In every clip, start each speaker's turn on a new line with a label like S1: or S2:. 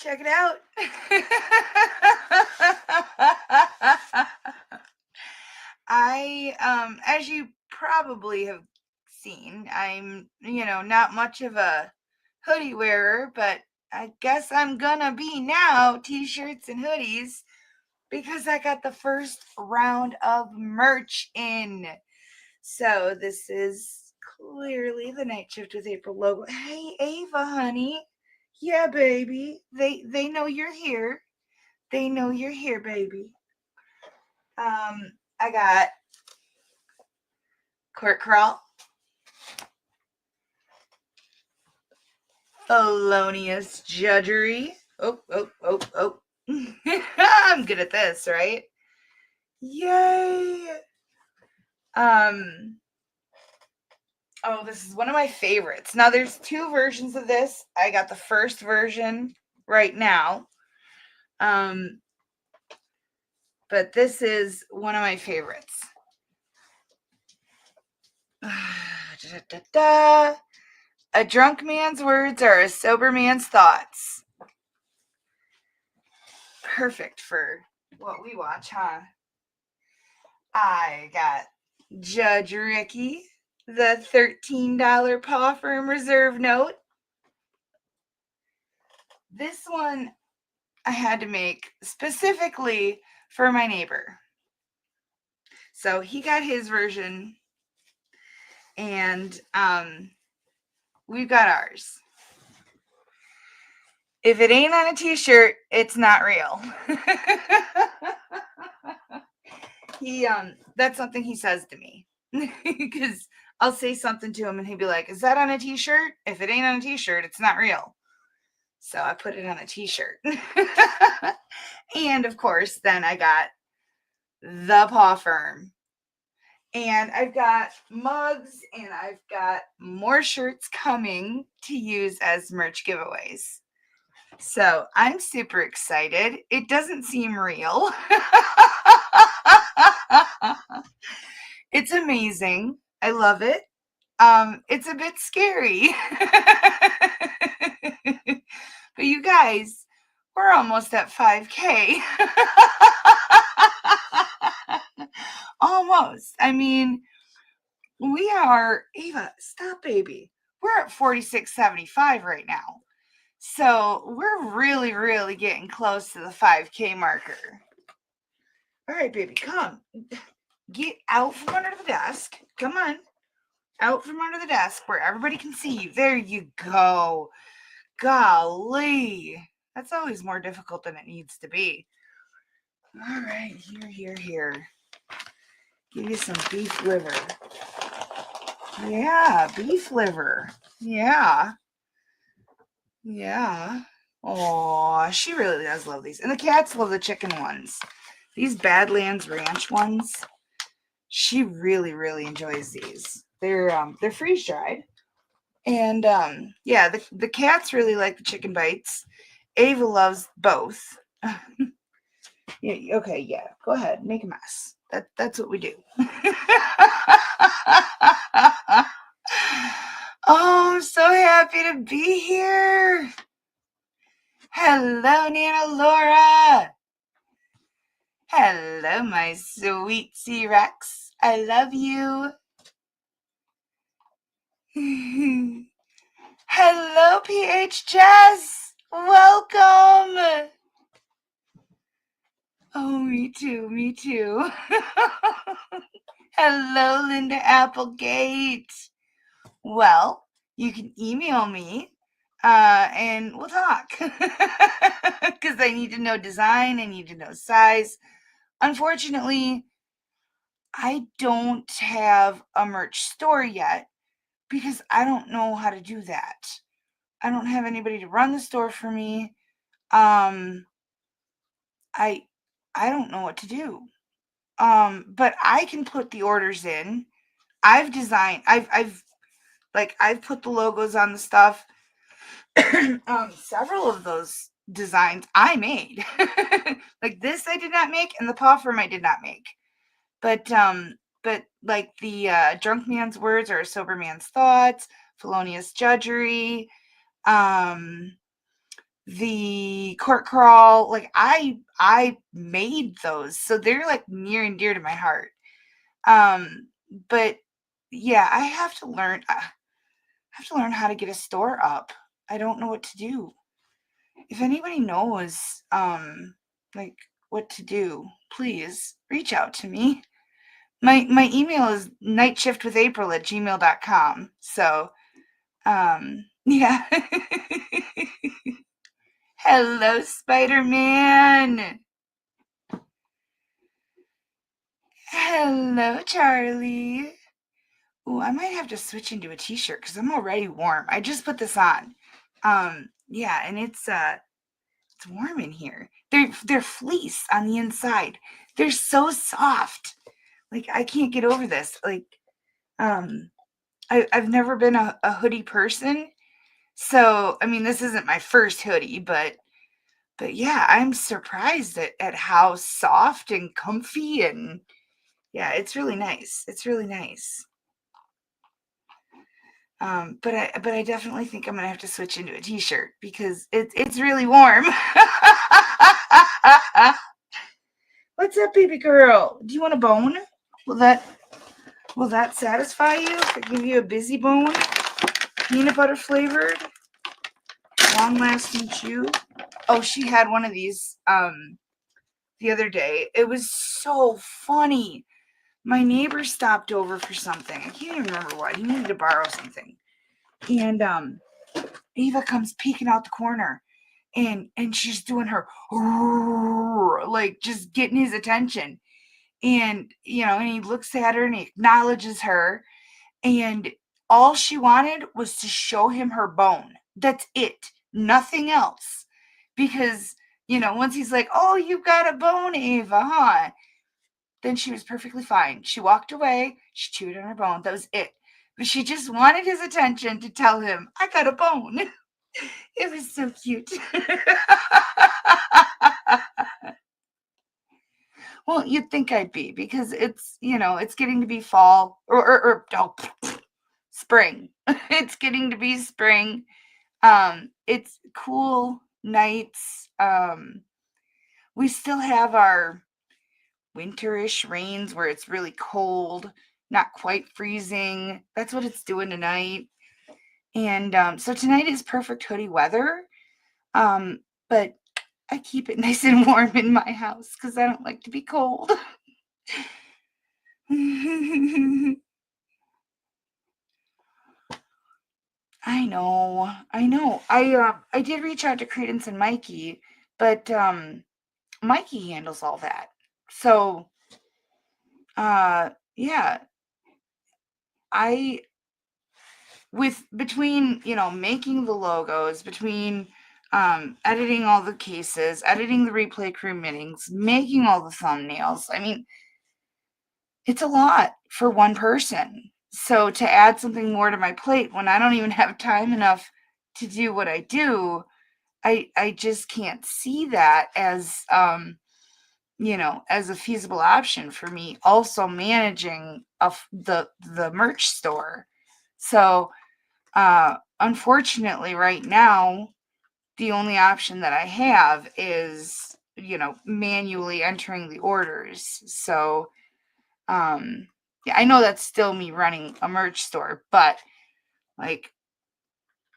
S1: Check it out. As you probably have seen, I'm, not much of a hoodie wearer, but I guess I'm gonna be now, t-shirts and hoodies, because I got the first round of merch in. So this is clearly the Night Shift with April logo. Hey, Ava, honey. Yeah, baby. They know you're here. They know you're here, baby. I got Court Crawl, Felonious Judgery. Oh. I'm good at this, right? Yay! Oh, this is one of my favorites. Now, there's two versions of this. I got the first version right now. But this is one of my favorites. A drunk man's words are a sober man's thoughts. Perfect for what we watch, huh? I got Judge Ricky, the $13 PAWFURM reserve note. This one I had to make specifically for my neighbor. So he got his version, and we've got ours. If it ain't on a t-shirt, it's not real. That's something he says to me. Because I'll say something to him and he'll be like, is that on a t-shirt? If it ain't on a t-shirt, it's not real. So I put it on a t-shirt. And of course, then I got the PAWFURM. And I've got mugs and I've got more shirts coming to use as merch giveaways. So I'm super excited. It doesn't seem real. It's amazing. I love it. It's a bit scary. But you guys, we're almost at 5K. Almost. I mean, we are, Ava, stop, baby. We're at 4675 right now. So we're really, really getting close to the 5K marker. All right, baby, come. Get out from under the desk. Come on. Out from under the desk where everybody can see you. There you go. Golly. That's always more difficult than it needs to be. All right, here. Give you some beef liver. Yeah, beef liver. Yeah. Oh, she really does love these. And the cats love the chicken ones. These Badlands Ranch ones, she really, really enjoys these. They're freeze dried. And yeah, the cats really like the chicken bites. Ava loves both. Yeah, okay, yeah. Go ahead, make a mess. That's what we do. Oh, I'm so happy to be here. Hello, Nana Laura. Hello, my sweet C-Rex. I love you. Hello, PH Jess. Welcome. Oh, me too. Hello, Linda Applegate. Well, you can email me and we'll talk. Because I need to know design, I need to know size. Unfortunately, I don't have a merch store yet because I don't know how to do that. I don't have anybody to run the store for me. I don't know what to do. But I can put the orders in. I've put the logos on the stuff. Several of those designs I made. Like this I did not make, and the PAWFURM I did not make. But like the drunk man's words are a sober man's thoughts, felonious judgery, the court crawl. Like I made those, so they're like near and dear to my heart. But yeah, I have to learn. I have to learn how to get a store up. I don't know what to do. If anybody knows, like what to do, please reach out to me. My email is nightshiftwithapril@gmail.com. So, yeah. Hello, Spider-Man. Hello, Charlie. Ooh, I might have to switch into a t-shirt because I'm already warm. I just put this on. Yeah, and it's warm in here. They're fleece on the inside. They're so soft. Like I can't get over this. Like, I've never been a hoodie person. So I mean this isn't my first hoodie, but yeah, I'm surprised at how soft and comfy, and yeah, it's really nice. It's really nice. But I definitely think I'm gonna have to switch into a t-shirt because it's really warm. What's up, baby girl? Do you want a bone? Will that will that satisfy you? If I give you a busy bone, peanut butter flavored, long lasting chew. Oh, she had one of these the other day. It was so funny. My neighbor stopped over for something. I can't even remember what. He needed to borrow something. And Ava comes peeking out the corner, and she's doing her like just getting his attention. And and he looks at her and he acknowledges her, and all she wanted was to show him her bone. That's it. Nothing else. Because, once he's like, "Oh, you got a bone, Ava, huh?" Then she was perfectly fine. She walked away, she chewed on her bone. That was it. But she just wanted his attention to tell him, "I got a bone." It was so cute. Well, you'd think I'd be, because it's getting to be fall, or oh, spring. It's getting to be spring. It's cool nights. We still have our winterish rains where it's really cold, not quite freezing. That's what it's doing tonight. And so tonight is perfect hoodie weather. But I keep it nice and warm in my house because I don't like to be cold. I know. I know. I did reach out to Credence and Mikey, but Mikey handles all that. So yeah, I with between, making the logos, between editing all the cases, editing the replay crew meetings, making all the thumbnails. I mean, it's a lot for one person. So to add something more to my plate when I don't even have time enough to do what I do, I just can't see that as as a feasible option for me. Also managing the merch store. So unfortunately, right now, the only option that I have is manually entering the orders. So yeah, I know that's still me running a merch store, but like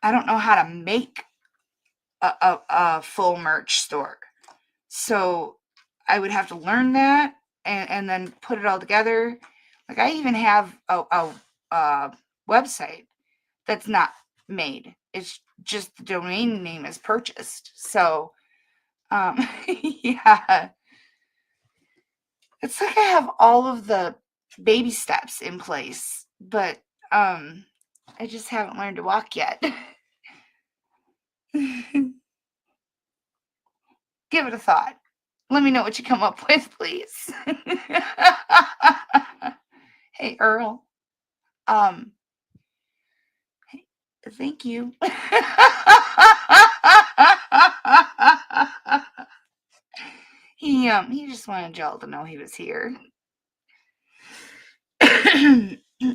S1: I don't know how to make a full merch store. So I would have to learn that, and then put it all together. Like I even have a website that's not made. It's just the domain name is purchased. So yeah, it's like I have all of the baby steps in place, but I just haven't learned to walk yet. Give it a thought. Let me know what you come up with, please. Hey, Earl. Um, thank you. He just wanted y'all to know he was here.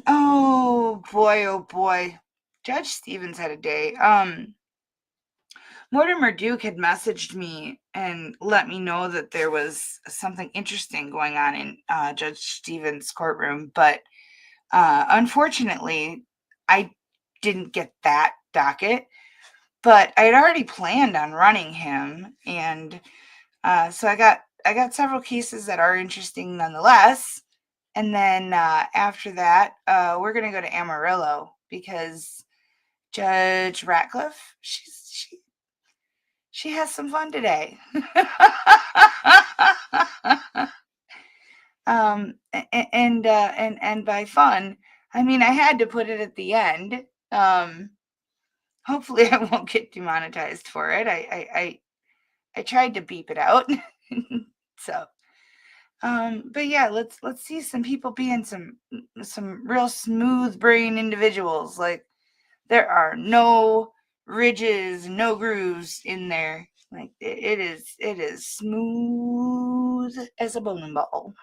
S1: Oh boy, oh boy. Judge Stevens had a day. Mortimer Duke had messaged me and let me know that there was something interesting going on in Judge Stevens' courtroom, but unfortunately, I didn't get that docket. But I had already planned on running him, and so I got several cases that are interesting nonetheless. And then after that, we're gonna go to Amarillo because Judge Ratcliffe, she has some fun today. And by fun, I mean I had to put it at the end. Hopefully I won't get demonetized for it. I tried to beep it out. So but yeah, let's see some people being some real smooth brain individuals. Like there are no ridges, no grooves in there. Like it is smooth as a bowling ball.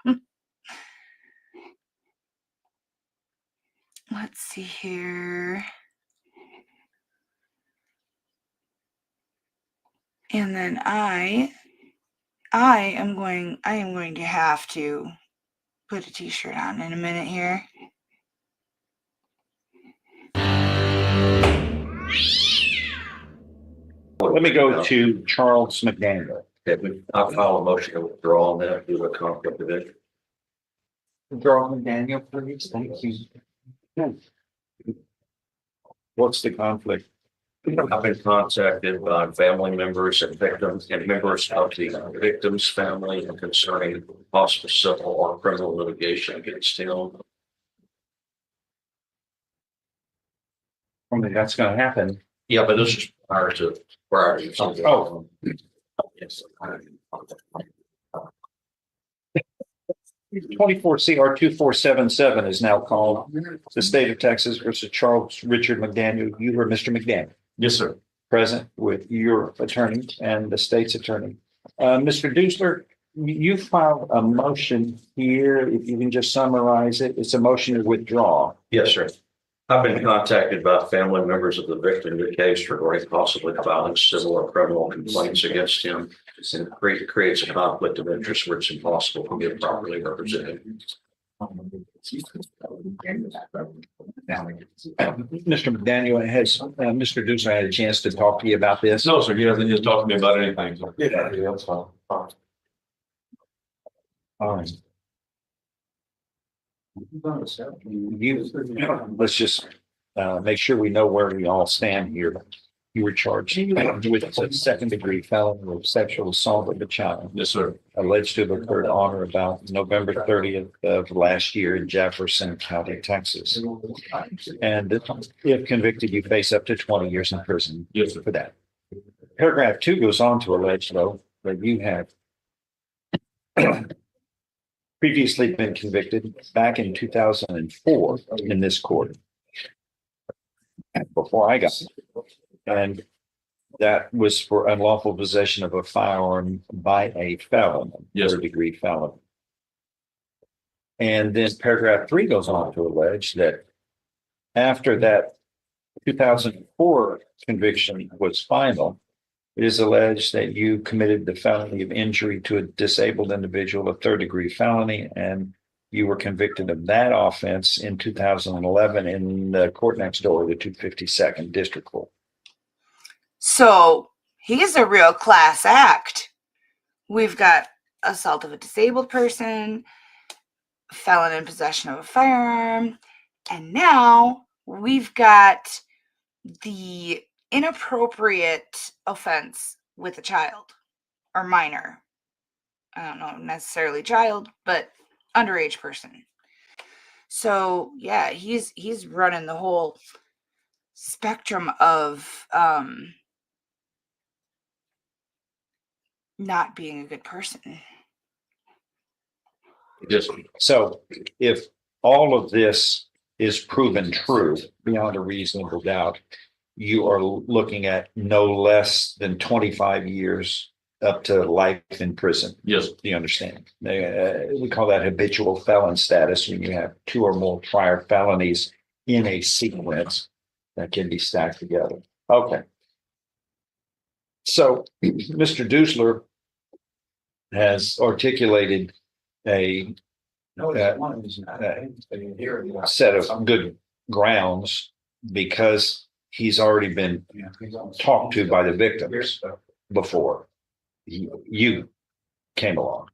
S1: Let's see here. And then I am going to have to put a t-shirt on in a minute here.
S2: Let me go to Charles McDaniel.
S3: I'll file a motion to withdraw on that due to a conflict of interest.
S2: Charles McDaniel, please. Thank you. What's the conflict?
S3: I've been contacted by family members and victims and members of the victim's family concerning possible civil or criminal litigation against him.
S2: I mean, that's going to happen.
S3: Yeah, but this is prior to something.
S2: Oh.
S3: Yes.
S2: 24 CR 2477 is now called the state of Texas versus Charles Richard McDaniel. You were Mr. McDaniel.
S3: Yes, sir.
S2: Present with your attorney and the state's attorney. Mr. Dusler, you filed a motion here. If you can just summarize it, it's a motion to withdraw.
S3: Yes, sir. I've been contacted by family members of the victim in the case regarding possibly filing civil or criminal complaints against him. And it creates a conflict of interest where it's impossible to get properly represented.
S2: Mr. McDaniel, has Mr. Dusler had a chance to talk to you about this?
S4: No, sir, he hasn't just talked to me about anything. So.
S3: Yeah, that's fine.
S2: All right. Let's just make sure we know where we all stand here. You were charged with a second-degree felony of sexual assault of a child.
S4: Yes, sir.
S2: Alleged to have occurred on or about November 30th of last year in Jefferson County, Texas. And if convicted, you face up to 20 years in prison.
S4: Yes, sir.
S2: For that. Paragraph 2 goes on to allege, though, that you have previously been convicted back in 2004 in this court. Before I got it. And that was for unlawful possession of a firearm by a felon,
S4: Yes,
S2: third-degree felon. And then paragraph 3 goes on to allege that after that 2004 conviction was final, it is alleged that you committed the felony of injury to a disabled individual, a third-degree felony, and you were convicted of that offense in 2011 in the court next door, the 252nd District Court.
S1: So he's a real class act. We've got assault of a disabled person, felon in possession of a firearm, and now we've got the inappropriate offense with a child or minor. I don't know necessarily child, but underage person. So yeah, he's running the whole spectrum of not being a good person.
S3: Yes.
S2: So if all of this is proven true beyond a reasonable doubt, you are looking at no less than 25 years up to life in prison.
S4: Yes.
S2: Do you understand? We call that habitual felon status when you have 2 or more prior felonies in a sequence that can be stacked together. Okay. So Mr. Dusler has articulated a set of good grounds because he's already been talked to by the victims before you came along.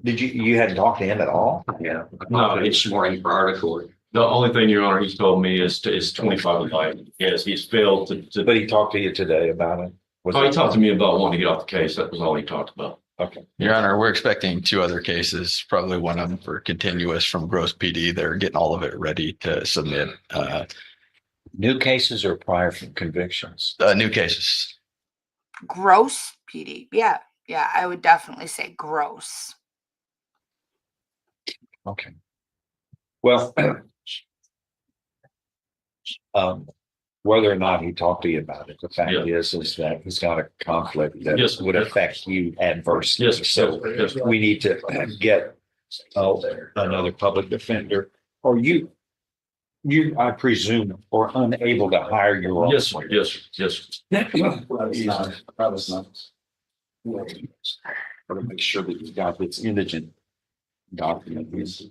S2: Did you hadn't talked to him at all?
S3: Yeah. No, it's more in prior to court.
S4: The only thing, Your Honor, he's told me is 25 to life. Yes, he's failed to.
S2: But he talked to you today about it.
S4: Oh, he talked to me about wanting to get off the case. That was all he talked about.
S2: Okay.
S5: Your Honor, we're expecting 2 other cases, probably one of them for continuous from Gross PD. They're getting all of it ready to submit
S2: New cases or prior convictions?
S5: new cases.
S1: Gross PD. Yeah. Yeah. I would definitely say gross.
S2: Okay. Well, whether or not he talked to you about it, the fact is that he's got a conflict that
S4: Yes.
S2: would affect you adversely.
S4: Yes.
S2: So
S4: Yes.
S2: we need to get another public defender, or you, I presume, are unable to hire your own.
S4: Yes, sir. Yes, yes.
S2: To make sure that you've got this indigent document.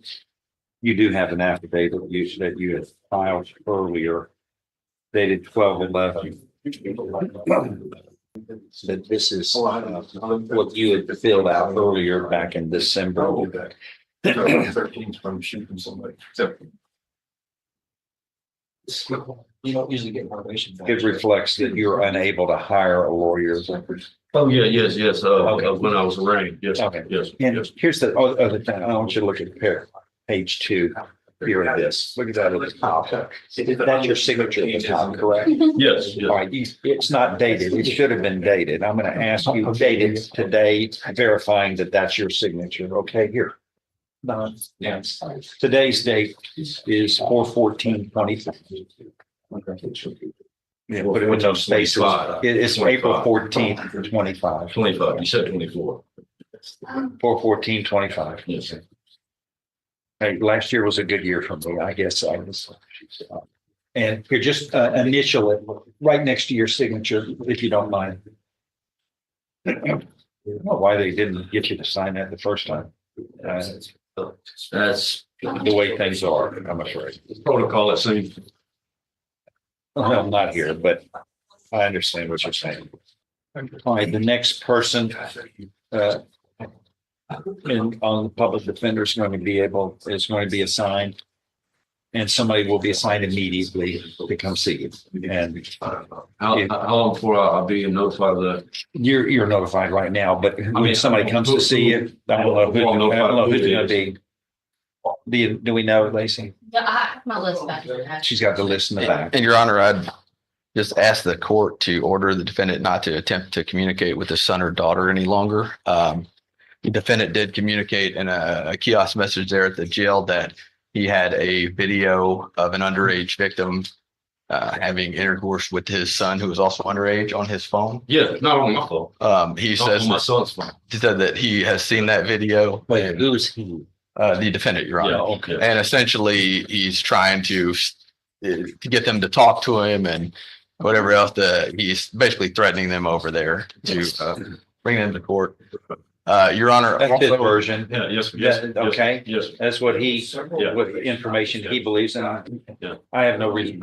S2: You do have an affidavit that you had filed earlier dated 12/11. That this is what you had filled out earlier back in December.
S4: 13 from shooting somebody.
S6: You don't usually get motivation.
S2: It reflects that you're unable to hire a lawyer.
S4: Oh, yeah, yes, yes.
S2: Okay.
S4: When I was arraigned. Yes,
S2: Okay.
S4: yes,
S2: And
S4: yes.
S2: here's the other thing. I want you to look at page 2. Here it is. Look at that at the top. That's your signature at the top, correct?
S4: Yes,
S2: All
S4: yes.
S2: right, it's not dated. It should have been dated. I'm going to ask you date it today, verifying that that's your signature. Okay, here. Yes. Today's date is 4/14/20. Yeah, put it with those spaces.
S4: 25.
S2: It's April 14th, 25.
S4: 25. You said 24.
S2: 4/14/25.
S4: Yes.
S2: Hey, last year was a good year for me, I guess. I was. And here, just initial it right next to your signature, if you don't mind. I don't know why they didn't get you to sign that the first time.
S4: That's
S2: The way things are, I'm afraid.
S4: protocol, it seems.
S2: Well, I'm not here, but I understand what you're saying. All right, the next person on the public defender is going to be assigned. And somebody will be assigned immediately to come see you. And
S4: How long before I'll be notified of that?
S2: you're notified right now, but when somebody comes to see you, I don't know who's going to be. Do we know, Lacey?
S7: Yeah, I have my list back there.
S2: She's got the list in the back.
S5: And Your Honor, I'd just ask the court to order the defendant not to attempt to communicate with his son or daughter any longer. The defendant did communicate in a kiosk message there at the jail that he had a video of an underage victim having intercourse with his son, who was also underage, on his phone.
S4: Yeah, not on my phone.
S5: He
S4: Not
S5: says
S4: on my son's phone.
S5: he said that he has seen that video.
S2: Wait, who is he?
S5: The defendant, Your Honor.
S4: Yeah, okay.
S5: And essentially, he's trying to get them to talk to him and whatever else. He's basically threatening them over there to bring them to court. Your Honor.
S2: That's his
S5: also-
S2: version.
S4: Yeah, yes, yes.
S2: Yeah, okay.
S4: Yes.
S2: That's what
S4: Yeah.
S2: what information he believes in.
S4: Yeah.
S2: I have no reason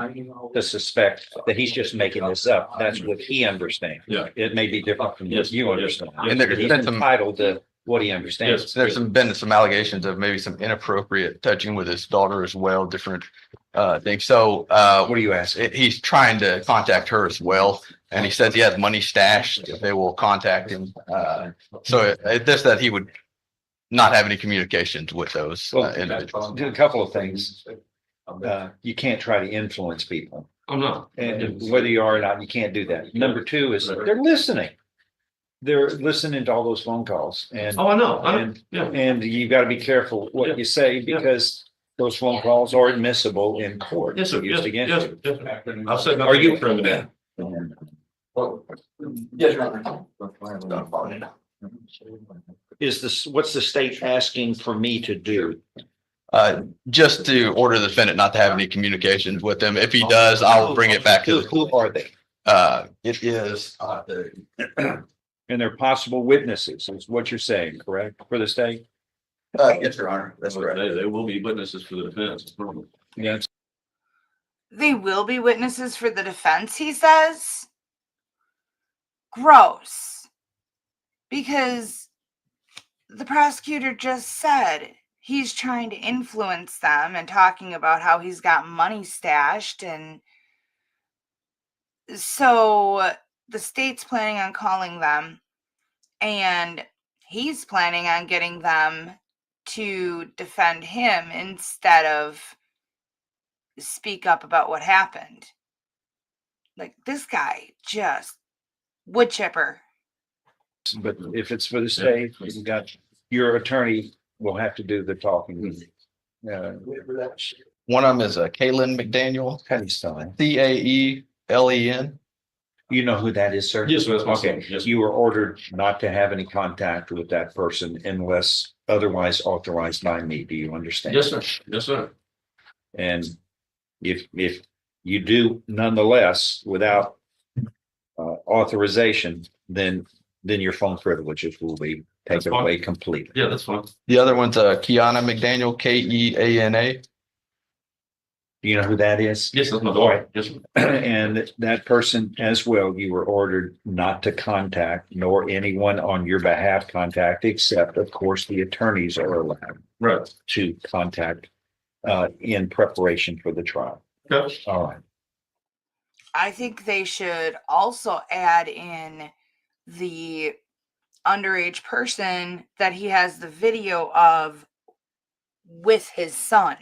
S2: to suspect that he's just making this up. That's what he understands.
S4: Yeah.
S2: It may be different from what
S4: Yes,
S2: you
S4: yes.
S2: understand.
S5: And there's
S2: He's
S5: been some-
S2: entitled to what he understands.
S4: Yes.
S5: There's been some allegations of maybe some inappropriate touching with his daughter as well, different things. So
S2: What are you asking?
S5: he's trying to contact her as well. And he says he has money stashed. They will contact him. So it's just that he would not have any communications with those
S2: Well,
S5: individuals.
S2: do a couple of things. You can't try to influence people.
S4: I'm not.
S2: And whether you are or not, you can't do that. Number 2 is they're listening. They're listening to all those phone calls and.
S4: Oh, I know.
S2: And,
S4: Yeah.
S2: and you got to be careful what you say because those phone calls are admissible in court.
S4: Yes, sir.
S2: Used
S4: Yes,
S2: against
S4: yes,
S2: you.
S4: yes. I've said
S2: Are you?
S4: nothing incriminating.
S6: Yes, Your Honor.
S2: Is this, what's the state asking for me to do?
S5: Just to order the defendant not to have any communications with him. If he does, I'll bring it back to
S2: Who are they?
S5: It is,
S2: And they're possible witnesses, is what you're saying, correct, for the state?
S5: yes, Your Honor, that's correct.
S4: They will be witnesses for the defense.
S2: Yes.
S1: They will be witnesses for the defense, he says. Gross. Because the prosecutor just said he's trying to influence them and talking about how he's got money stashed. And so the state's planning on calling them, and he's planning on getting them to defend him instead of speak up about what happened. Like, this guy just wood chipper.
S2: But if it's for the state, you got, your attorney will have to do the talking.
S5: One of them is Kaylin McDaniel,
S2: How do you spell it?
S5: Caelen.
S2: You know who that is, sir?
S4: Yes, sir, that's my
S2: Okay,
S4: son. Yes.
S2: you were ordered not to have any contact with that person unless otherwise authorized by me. Do you understand?
S4: Yes, sir. Yes, sir.
S2: And if you do nonetheless without authorization, then your phone privileges will be
S4: That's
S2: taken
S4: fine.
S2: away completely.
S4: Yeah, that's fine.
S5: The other one's Kiana McDaniel, Keana.
S2: Do you know who that is?
S4: Yes, that's my daughter. Yes, sir.
S2: And that person as well, you were ordered not to contact, nor anyone on your behalf contact, except of course the attorneys are allowed
S4: Right.
S2: to contact in preparation for the trial.
S4: Okay.
S2: All right.
S1: I think they should also add in the underage person that he has the video of with his son.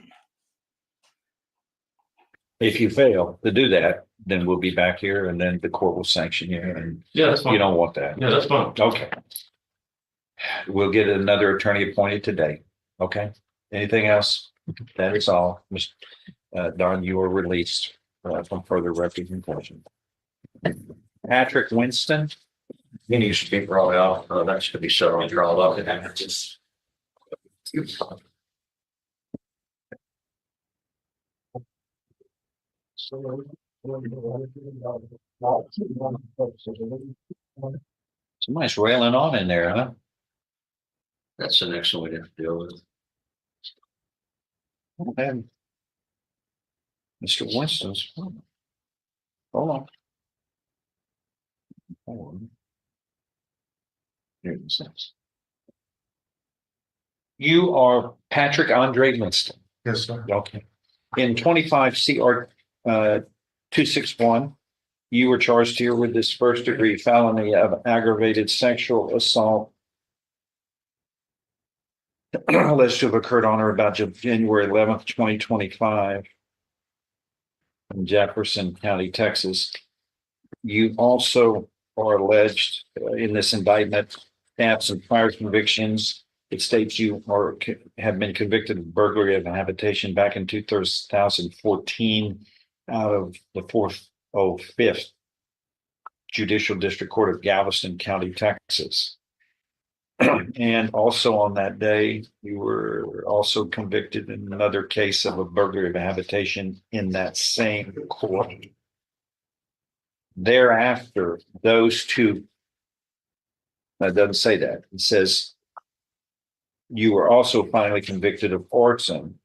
S2: If you fail to do that, then we'll be back here and then the court will sanction you, and
S4: Yeah, that's fine.
S2: you don't want that.
S4: Yeah, that's fine.
S2: Okay. We'll get another attorney appointed today. Okay. Anything else? That is all. Ms. Don, you are released from further representation. Patrick Winston.
S3: He needs to be brought out. That should be set on trial up.
S2: Somebody's railing on in there, huh?
S3: That's the next one we have to deal with.
S2: And Mr. Winston's. Hold on. Here it is. You are Patrick Andre Winston.
S6: Yes, sir.
S2: Okay. In 25 CR 261, you were charged here with this first degree felony of aggravated sexual assault alleged to have occurred on or about January 11th, 2025 in Jefferson County, Texas. You also are alleged in this indictment to have some prior convictions. It states you have been convicted of burglary of a habitation back in 2014 out of the 405th Judicial District Court of Galveston County, Texas. And also on that day, you were also convicted in another case of a burglary of a habitation in that same court. Thereafter, those two, that doesn't say that. It says you were also finally convicted of arson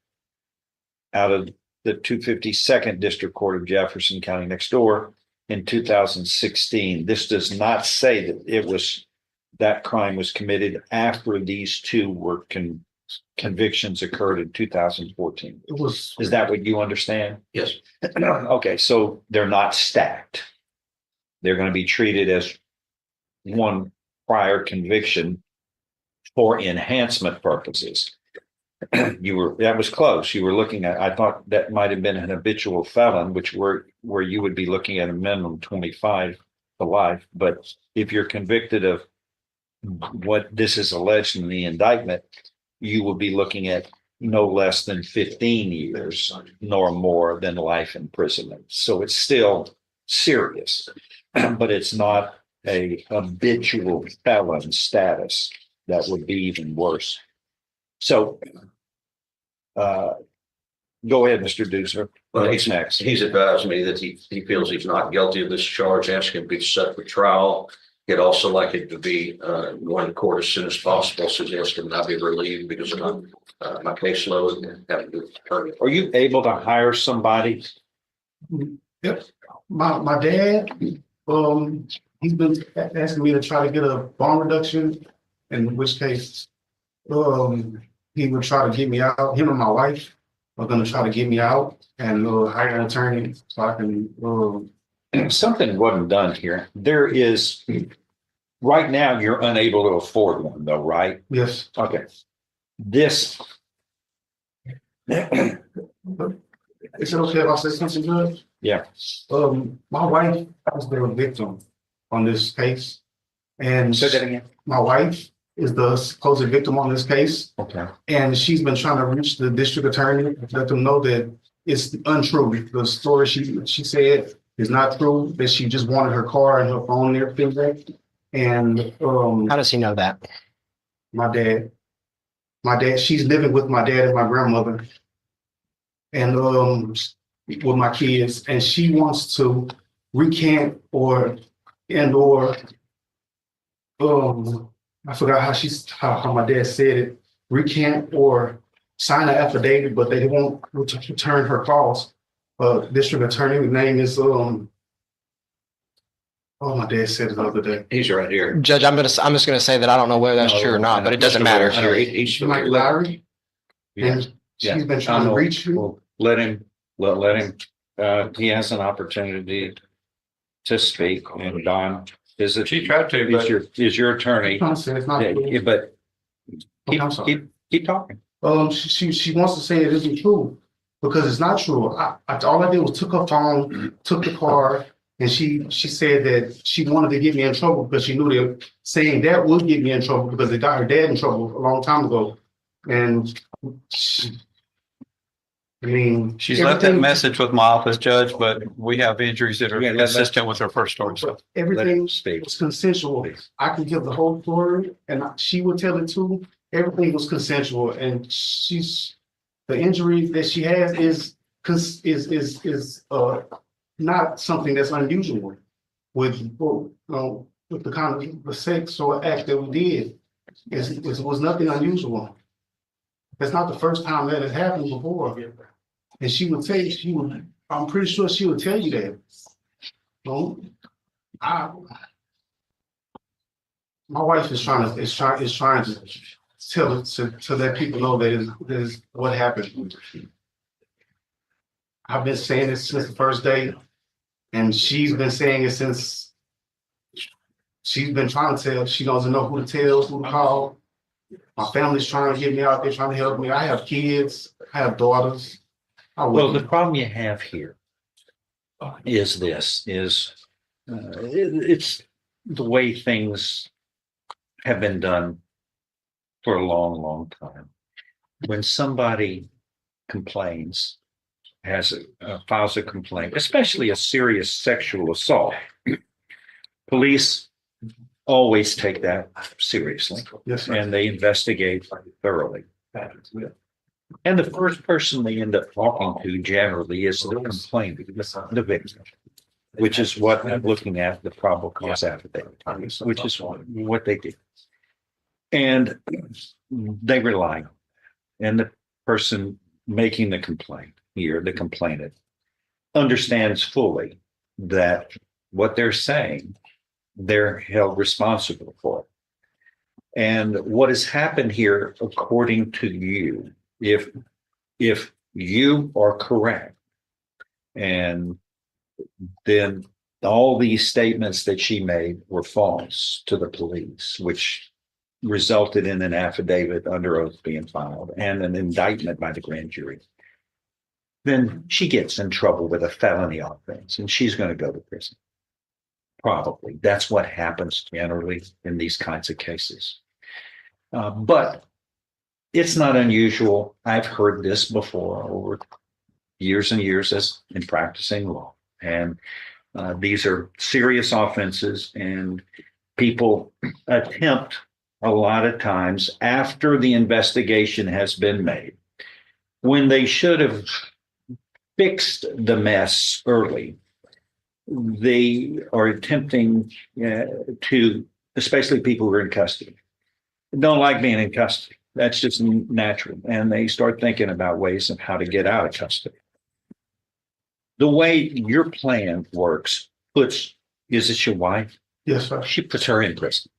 S2: out of the 252nd District Court of Jefferson County next door in 2016. This does not say that that crime was committed after these two were convictions occurred in 2014.
S3: It was.
S2: Is that what you understand?
S3: Yes.
S2: Okay, so they're not stacked. They're going to be treated as one prior conviction for enhancement purposes. That was close. You were looking at, I thought that might have been an habitual felon, where you would be looking at a minimum 25 to life. But if you're convicted of what this is alleged in the indictment, you will be looking at no less than 15 years, nor more than life imprisonment. So it's still serious, but it's not a habitual felon status. That would be even worse. So Go ahead, Mr. Deuser.
S3: Well,
S2: What's next?
S3: He's advised me that he feels he's not guilty of this charge, asking to be set for trial. He'd also like it to be going to court as soon as possible, suggesting that I be relieved because of my caseload and having to attorney.
S2: Are you able to hire somebody?
S8: Yep. My dad, he's been asking me to try to get a bond reduction, in which case, he would try to get me out. Him and my wife are gonna try to get me out and hire an attorney so I can.
S2: Something wasn't done here. There is, right now, you're unable to afford one though, right?
S8: Yes.
S2: Okay. This.
S8: Is it okay if I say something, Judge?
S2: Yeah.
S8: My wife is the victim on this case, and
S2: Say that again.
S8: my wife is the supposed victim on this case.
S2: Okay.
S8: And she's been trying to reach the district attorney, let them know that it's untrue. The story she said is not true, that she just wanted her car and her phone and everything. And
S6: How does he know that?
S8: my dad, she's living with my dad and my grandmother. And with my kids, and she wants to recant or I forgot how my dad said it, recant or sign an affidavit, but they won't return her calls. District attorney, the name is my dad said it the other day.
S3: He's right here.
S6: Judge, I'm just gonna say that I don't know whether that's true or not, but it doesn't matter.
S3: He's
S8: Mike Lowry,
S2: Yeah.
S8: and she's been trying to reach you.
S2: Well, let him. He has an opportunity to speak, and Don,
S4: She tried to, but
S2: is your attorney.
S8: I'm saying it's not true.
S2: Yeah, but
S8: Okay, I'm sorry.
S2: keep talking.
S8: She wants to say it isn't true because it's not true. All I did was took her phone, took the car, and she said that she wanted to get me in trouble because she knew that saying that would get me in trouble because it got her dad in trouble a long time ago. And
S9: She's left that
S8: everything-
S9: message with my office, Judge, but we have injuries that are
S2: Yeah,
S9: consistent with her first story. So
S8: Everything
S2: speak.
S8: was consensual. I can give the whole story and she would tell it too. Everything was consensual and the injury that she has is not something that's unusual with the kind of the sex or act that we did. It was nothing unusual. It's not the first time that has happened before. And she would tell you, I'm pretty sure she would tell you that. No, my wife is trying to to let people know that is what happened. I've been saying it since the first day, and she's been saying it since she's been trying to tell. She doesn't know who to tell, who to call. My family's trying to get me out there, trying to help me. I have kids, I have daughters.
S2: Well, the problem you have here is it's the way things have been done for a long, long time. When somebody complains, files a complaint, especially a serious sexual assault, police always take that seriously,
S8: Yes, sir.
S2: and they investigate thoroughly. And the first person they end up talking to generally is the complainant, the victim, which is what I'm looking at, the probable cause affidavit, which is what they do. And they rely on it. And the person making the complaint here, the complainant, understands fully that what they're saying, they're held responsible for. And what has happened here, according to you, if you are correct, and then all these statements that she made were false to the police, which resulted in an affidavit under oath being filed and an indictment by the grand jury, then she gets in trouble with a felony offense and she's going to go to prison. Probably. That's what happens generally in these kinds of cases. But it's not unusual. I've heard this before over years and years as in practicing law. And these are serious offenses, and people attempt a lot of times after the investigation has been made, when they should have fixed the mess early, they are attempting to, especially people who are in custody, don't like being in custody. That's just natural. And they start thinking about ways of how to get out of custody. The way your plan works is it your wife?
S8: Yes, sir.
S2: She puts her in prison.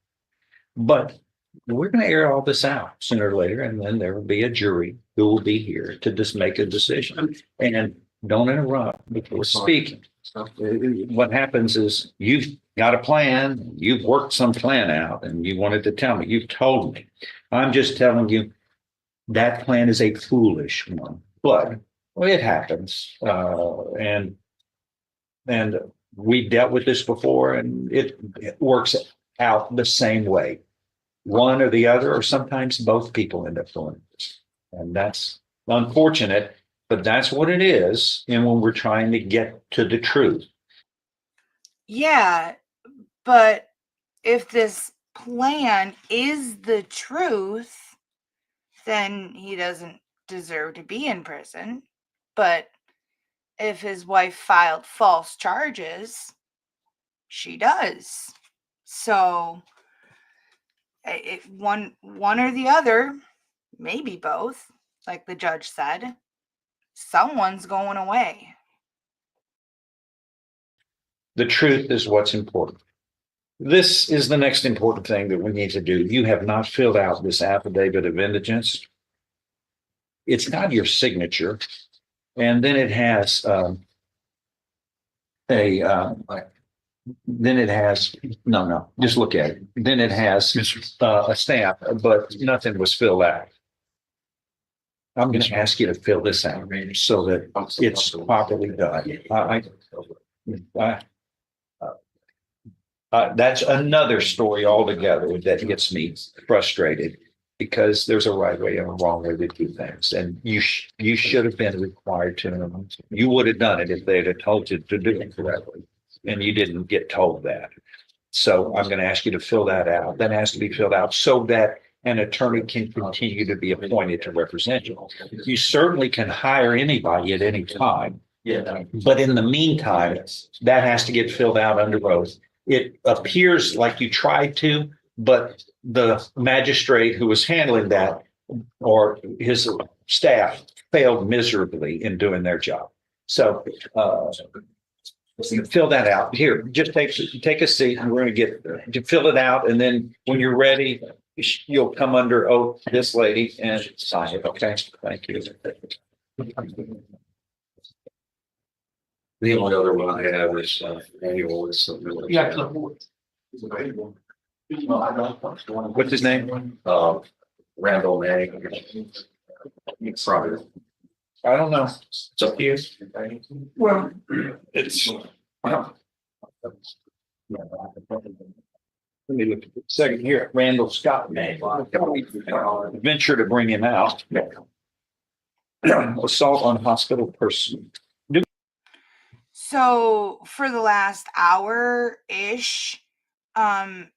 S2: But we're going to air all this out sooner or later, and then there will be a jury who will be here to just make a decision. And don't interrupt before speaking. What happens is you've got a plan, you've worked some plan out, and you wanted to tell me, you've told me. I'm just telling you that plan is a foolish one, but well, it happens. And we dealt with this before, and it works out the same way. One or the other, or sometimes both people end up doing this. And that's unfortunate, but that's what it is. And when we're trying to get to the truth.
S1: Yeah, but if this plan is the truth, then he doesn't deserve to be in prison. But if his wife filed false charges, she does. So one or the other, maybe both, like the judge said, someone's going away.
S2: The truth is what's important. This is the next important thing that we need to do. You have not filled out this affidavit of indigence. It's got your signature, and then it has just look at it. Then it has a stamp, but nothing was filled out. I'm going to ask you to fill this out so that it's properly done. That's another story altogether that gets me frustrated, because there's a right way and a wrong way to do things. And you should have been required to. You would have done it if they'd have told you to do it correctly. And you didn't get told that. So I'm going to ask you to fill that out. That has to be filled out so that an attorney can continue to be appointed to represent you. You certainly can hire anybody at any time. Yeah. But in the meantime, that has to get filled out under oath. It appears like you tried to, but the magistrate who was handling that, or his staff, failed miserably in doing their job. So fill that out. Here, just take a seat, and we're going to fill it out. And then when you're ready, you'll come under oath, this lady, and sign it. Okay. Thank you.
S3: The only other one I have is annual.
S2: What's his name?
S3: Randall Manning. Probably.
S2: I don't know.
S3: It's up to you.
S2: Well, it's. Let me look at the second here. Randall Scott. Venture to bring him out. Assault on hospital person.
S1: So for the last hour-ish, the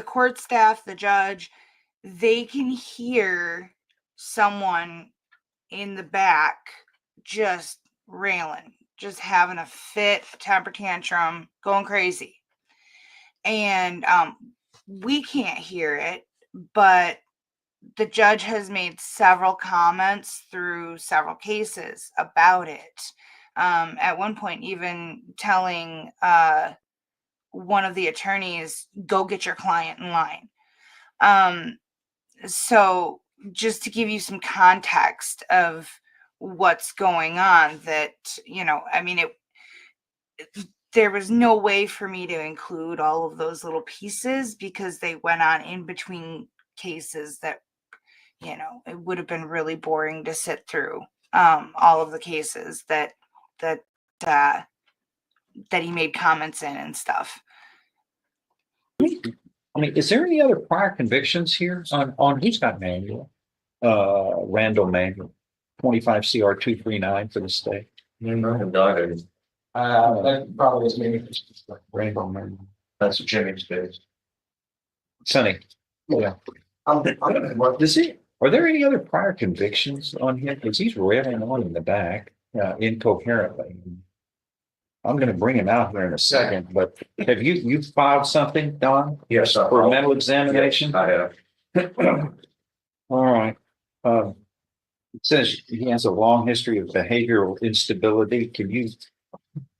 S1: court staff, the judge, they can hear someone in the back just railing, just having a fit, a temper tantrum, going crazy. And we can't hear it, but the judge has made several comments through several cases about it. At one point, even telling one of the attorneys, go get your client in line. So just to give you some context of what's going on, that, I mean, there was no way for me to include all of those little pieces, because they went on in between cases that, it would have been really boring to sit through all of the cases that he made comments in and stuff.
S2: I mean, is there any other prior convictions here on who's got manual? Randall Manuel, 25 CR 239 for the state.
S3: That
S6: probably is me.
S2: Randall Manuel.
S3: That's Jimmy's case.
S2: Sonny. Yeah. Does he? Are there any other prior convictions on him? Because he's railing on in the back. incoherently. I'm going to bring him out here in a second, but have you filed something, Don,
S3: Yes, I
S2: for a mental examination?
S3: I have.
S2: All right. It says he has a long history of behavioral instability. Can you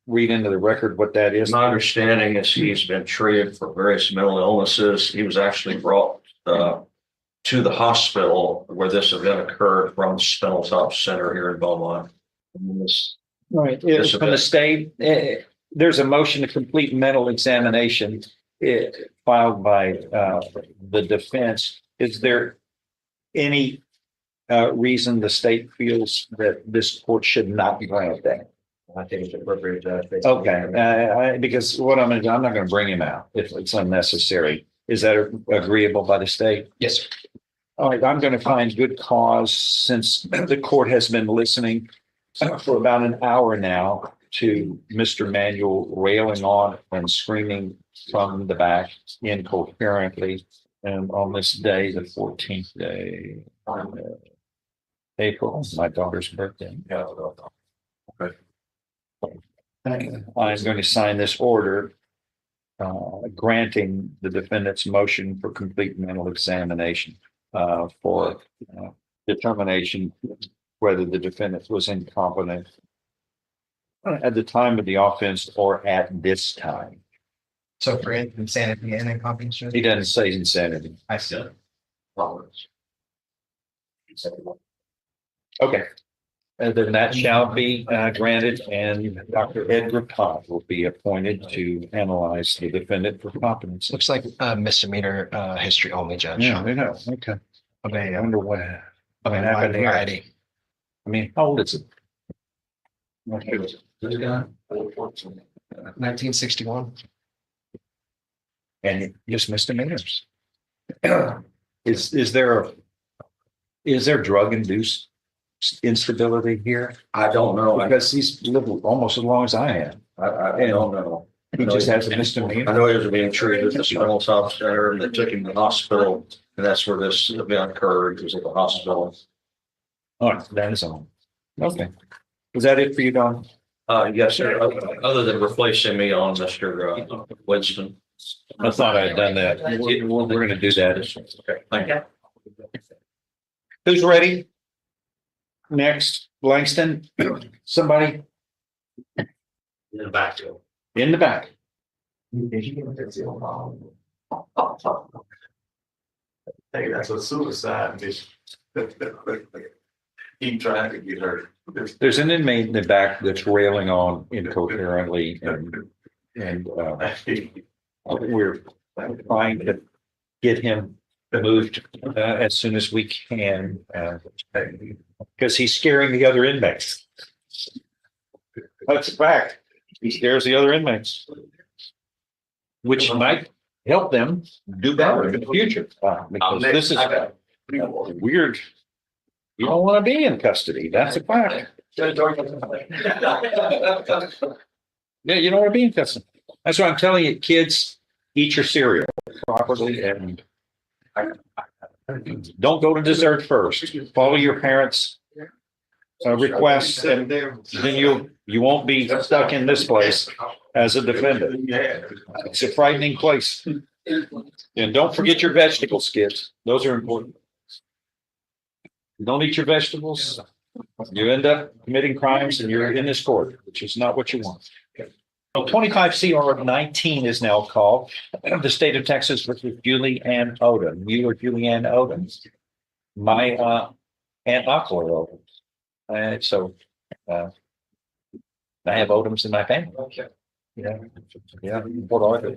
S2: read into the record what that is?
S3: My understanding is he's been treated for various mental illnesses. He was actually brought to the hospital where this event occurred from the Spinal Center here in Beaumont.
S2: Right. It's from the state. There's a motion to complete mental examination filed by the defense. Is there any reason the state feels that this court should not grant that?
S3: I think it's appropriate that.
S2: Okay, because what I'm not going to bring him out if it's unnecessary. Is that agreeable by the state?
S6: Yes, sir.
S2: All right, I'm going to find good cause since the court has been listening for about an hour now to Mr. Manuel railing on and screaming from the back incoherently. And on this day, the 14th day, April, my daughter's birthday.
S3: Okay.
S2: I'm going to sign this order granting the defendant's motion for complete mental examination for determination whether the defendant was incompetent at the time of the offense or at this time.
S6: So for insanity and incompetence.
S2: He doesn't say insanity.
S6: I see.
S2: Okay. Then that shall be granted, and Dr. Edgar Todd will be appointed to analyze the defendant for competence.
S6: Looks like a misdemeanor history only, Judge.
S2: Yeah, I know. Okay.
S6: Of a,
S2: I wonder what
S6: of a wide
S2: happened here.
S6: variety.
S2: I mean, how old is it?
S6: 1961.
S2: And just misdemeanors. Is there drug induced instability here?
S3: I don't know.
S2: Because he's lived almost as long as I have.
S3: I don't know.
S2: He just has a
S3: I
S2: misdemeanor.
S3: know he was being treated at the Spinal Center and they took him to the hospital, and that's where this event occurred. He was at the hospital.
S2: All right, that is on. Okay. Is that it for you, Don?
S3: Yes, sir. Other than replacing me on Mr. Winston.
S2: I thought I had done that. We're going to do that.
S3: Okay, thank you.
S2: Who's ready? Next, Langston, somebody
S3: In the back.
S2: in the back.
S10: Hey, that's a suicide mission. Keep trying to get her.
S2: There's an inmate in the back that's railing on incoherently and we're trying to get him moved as soon as we can because he's scaring the other inmates. That's a fact. He scares the other inmates, which might help them do better in the future. Because this is weird. You don't want to be in custody. That's a fact. Yeah, you don't want to be in custody. That's why I'm telling you, kids, eat your cereal properly and don't go to dessert first. Follow your parents' requests, and then you won't be stuck in this place as a defendant. It's a frightening place. And don't forget your vegetables, kids. Those are important. Don't eat your vegetables, you end up committing crimes and you're in this court, which is not what you want. 25 CR 19 is now called the state of Texas versus Julie Ann Odom. You are Julie Ann Odom. My Aunt Uncle are Odom. So I have Odoms in my family. Yeah. Yeah. Port Arthur.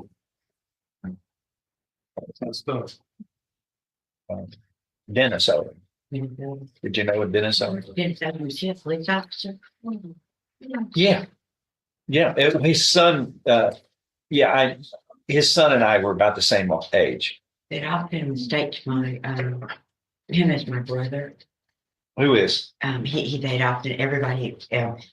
S2: Dennis Odom. Did you know what Dennis Odom?
S7: Dennis Adams, yeah, police officer.
S2: Yeah. Yeah. His son, his son and I were about the same age.
S7: That often mistakes him as my brother.
S2: Who is?
S7: They often, everybody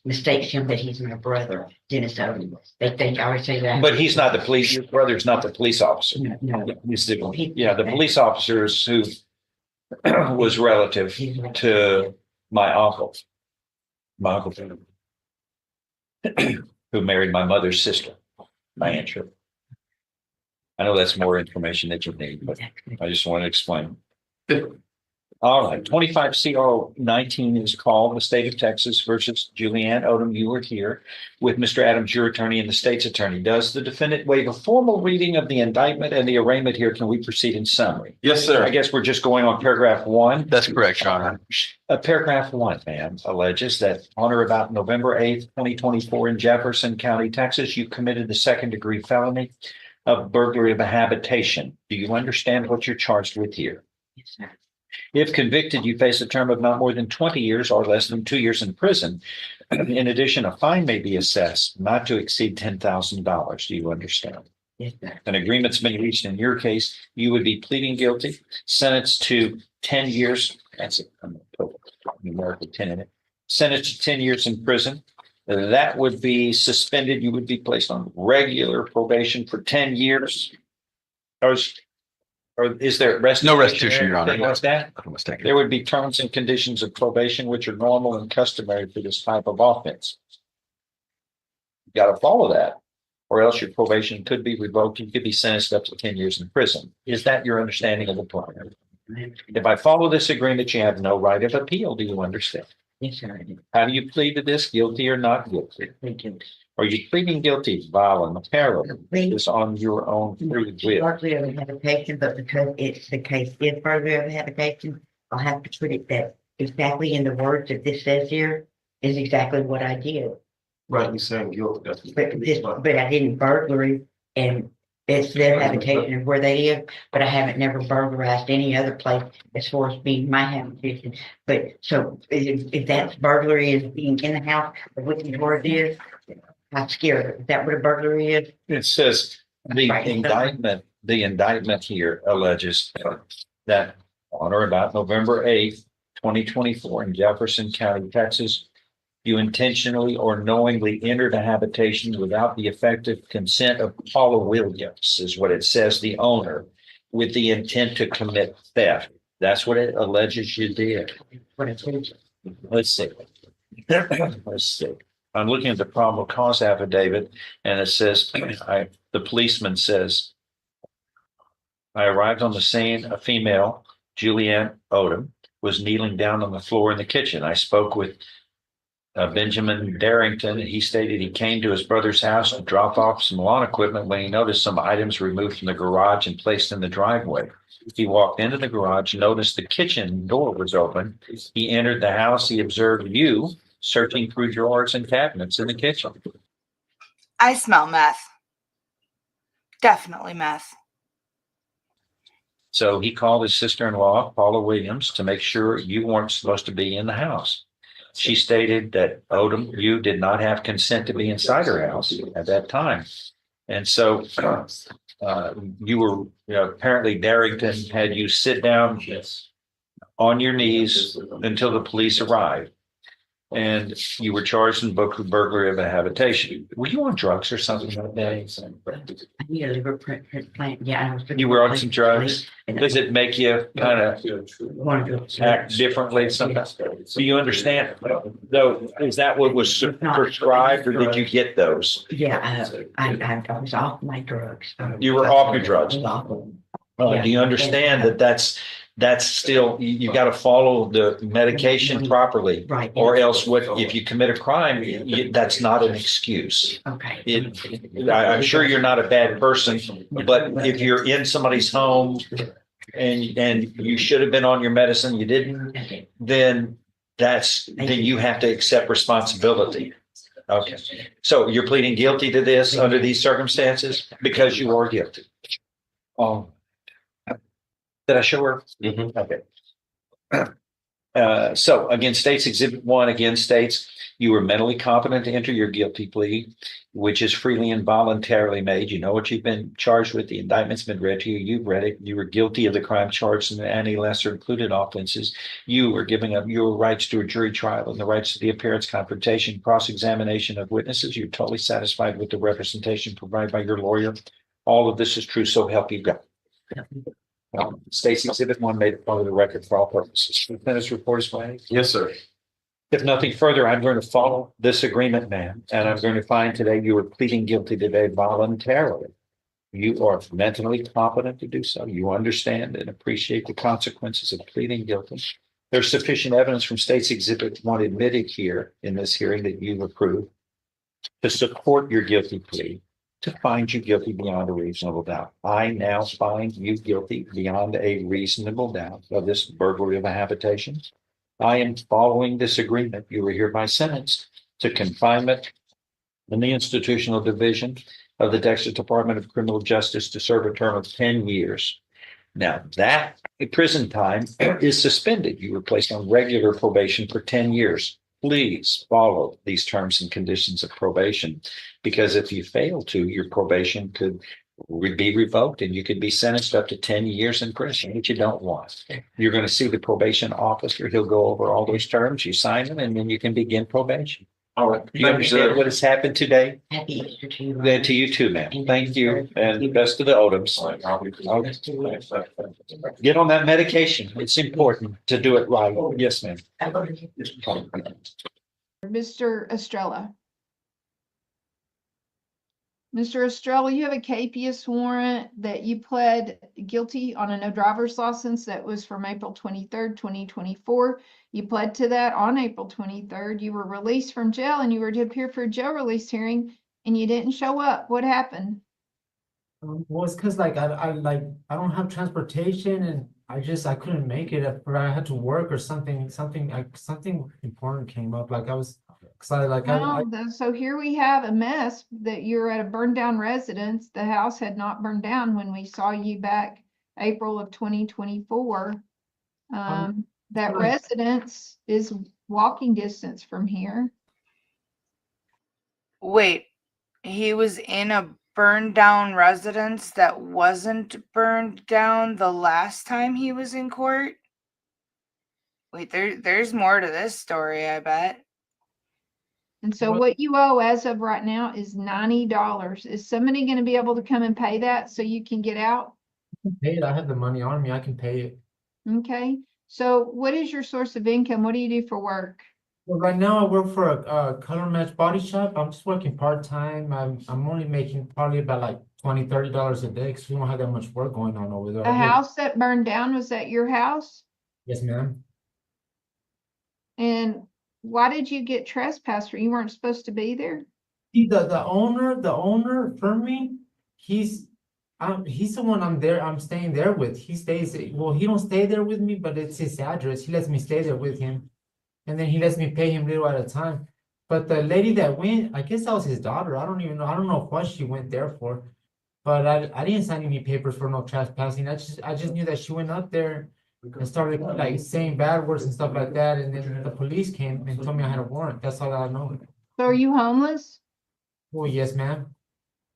S7: mistakes him that he's my brother, Dennis Odom. They think, I always say that.
S2: But he's not the police, your brother's not the police officer.
S7: No.
S2: He's the police officers who was relative to my uncle. My uncle who married my mother's sister, my Aunt Shirley. I know that's more information that you need, but I just want to explain. All right, 25 CR 19 is called the state of Texas versus Julianne Odom. You were here with Mr. Adams, your attorney, and the state's attorney. Does the defendant waive a formal reading of the indictment and the arraignment here? Can we proceed in summary?
S9: Yes, sir.
S2: I guess we're just going on paragraph 1.
S5: That's correct, Your Honor.
S2: Paragraph 1, ma'am, alleges that on or about November 8th, 2024 in Jefferson County, Texas, you committed the second-degree felony of burglary of a habitation. Do you understand what you're charged with here?
S7: Yes, sir.
S2: If convicted, you face a term of not more than 20 years or less than 2 years in prison. In addition, a fine may be assessed not to exceed $10,000. Do you understand?
S7: Yes, sir.
S2: An agreement's been reached in your case. You would be pleading guilty, sentenced to 10 years. That's it. I'm gonna put numerical 10 in it. Sentenced to 10 years in prison. That would be suspended. You would be placed on regular probation for 10 years. Or is there restitution?
S5: No restitution, Your Honor.
S2: What's that?
S5: I was taking-
S2: There would be terms and conditions of probation, which are normal and customary for this type of offense. You got to follow that, or else your probation could be revoked. You could be sentenced up to 10 years in prison. Is that your understanding of the plan? If I follow this agreement, you have no right of appeal. Do you understand?
S7: Yes, sir. I do.
S2: How do you plead to this? Guilty or not guilty?
S7: Thank you.
S2: Are you pleading guilty voluntarily? It's on your own free will.
S7: Partly of a habitation, but because it's the case is further of a habitation, I'll have to put it that exactly in the words that this says here is exactly what I did.
S10: Right, you saying guilty. That's-
S7: But I didn't burglary, and it's their habitation of where they live, but I haven't never burglarized any other place as far as being my habitation. But so if that's burglary is being in the house, which is where it is, I'm scared. Is that what a burglary is?
S2: It says the
S7: Right.
S2: indictment here alleges that on or about November 8th, 2024 in Jefferson County, Texas, you intentionally or knowingly entered a habitation without the effective consent of Paula Williams, is what it says, the owner, with the intent to commit theft. That's what it alleges you did.
S7: What it is.
S2: Let's see. Let's see. I'm looking at the probable cause affidavit and it says, the policeman says, I arrived on the scene, a female, Julianne Odom, was kneeling down on the floor in the kitchen. I spoke with Benjamin Darrington, and he stated he came to his brother's house to drop off some lawn equipment when he noticed some items removed from the garage and placed in the driveway. He walked into the garage, noticed the kitchen door was open. He entered the house. He observed you searching through drawers and cabinets in the kitchen.
S1: I smell meth. Definitely meth.
S2: So he called his sister-in-law, Paula Williams, to make sure you weren't supposed to be in the house. She stated that Odom, you did not have consent to be inside her house at that time. And so you were, apparently Darrington had you sit down on your knees until the police arrived. And you were charged and booked with burglary of a habitation. Were you on drugs or something that day?
S7: I need a liver plant. Yeah. I was
S2: You were on some drugs? Does it make you kind of act differently sometimes? Do you understand? Though, is that what was prescribed or did you get those?
S7: Yeah, I was off my drugs.
S2: You were off your drugs?
S7: I was off of them.
S2: Do you understand that that's still, you got to follow the medication properly?
S7: Right.
S2: Or else if you commit a crime, that's not an excuse.
S7: Okay.
S2: I'm sure you're not a bad person, but if you're in somebody's home and you should have been on your medicine, you didn't, then you have to accept responsibility. Okay. So you're pleading guilty to this under these circumstances because you are guilty. Did I show her?
S3: Mhm.
S2: Okay. So again, states exhibit 1 again states you were mentally competent to enter your guilty plea, which is freely and voluntarily made. You know what you've been charged with. The indictment's been read to you. You've read it. You were guilty of the crime charged and any lesser included offenses. You were giving up your rights to a jury trial and the rights to the appearance, confrontation, cross-examination of witnesses. You're totally satisfied with the representation provided by your lawyer. All of this is true. So help you God. State's exhibit 1 made it part of the record for all purposes. The defendant's report is made.
S10: Yes, sir.
S2: If nothing further, I'm going to follow this agreement, ma'am, and I'm going to find today you are pleading guilty today voluntarily. You are mentally competent to do so. You understand and appreciate the consequences of pleading guilty. There's sufficient evidence from State's Exhibit 1 admitted here in this hearing that you've approved to support your guilty plea, to find you guilty beyond a reasonable doubt. I now find you guilty beyond a reasonable doubt of this burglary of a habitation. I am following this agreement. You are hereby sentenced to confinement in the institutional division of the Texas Department of Criminal Justice to serve a term of 10 years. Now, that prison time is suspended. You were placed on regular probation for 10 years. Please follow these terms and conditions of probation, because if you fail to, your probation could be revoked and you could be sentenced up to 10 years in prison, which you don't want. You're going to see the probation officer. He'll go over all those terms. You sign them and then you can begin probation.
S3: All right.
S2: Do you understand what has happened today?
S7: Happy Easter to you.
S2: Then to you too, ma'am. Thank you. And the best of the Odoms. Get on that medication. It's important to do it right. Yes, ma'am.
S11: Mr. Estrella. Mr. Estrella, you have a capious warrant that you pled guilty on a no driver's license that was from April 23rd, 2024. You pled to that on April 23rd. You were released from jail and you were to appear for a jail release hearing and you didn't show up. What happened?
S12: Well, it's because like I don't have transportation and I couldn't make it or I had to work or something important came up. Like I was excited. Like
S11: So here we have a mess that you're at a burned down residence. The house had not burned down when we saw you back April of 2024. That residence is walking distance from here.
S1: Wait, he was in a burned down residence that wasn't burned down the last time he was in court? Wait, there's more to this story, I bet.
S11: And so what you owe as of right now is $90. Is somebody going to be able to come and pay that so you can get out?
S12: I can pay it. I have the money on me. I can pay it.
S11: Okay. So what is your source of income? What do you do for work?
S12: Well, right now I work for a color match body shop. I'm just working part-time. I'm only making probably about like $20-$30 a day because we don't have that much work going on over there.
S11: The house that burned down, was that your house?
S12: Yes, ma'am.
S11: And why did you get trespassed? You weren't supposed to be there?
S12: See, the owner for me, he's the one I'm staying there with. He don't stay there with me, but it's his address. He lets me stay there with him. And then he lets me pay him little at a time. But the lady that went, I guess that was his daughter. I don't even know. I don't know what she went there for. But I didn't sign any papers for no trespassing. I just knew that she went up there and started like saying bad words and stuff like that. And then the police came and told me I had a warrant. That's all I know.
S11: So are you homeless?
S12: Oh, yes, ma'am.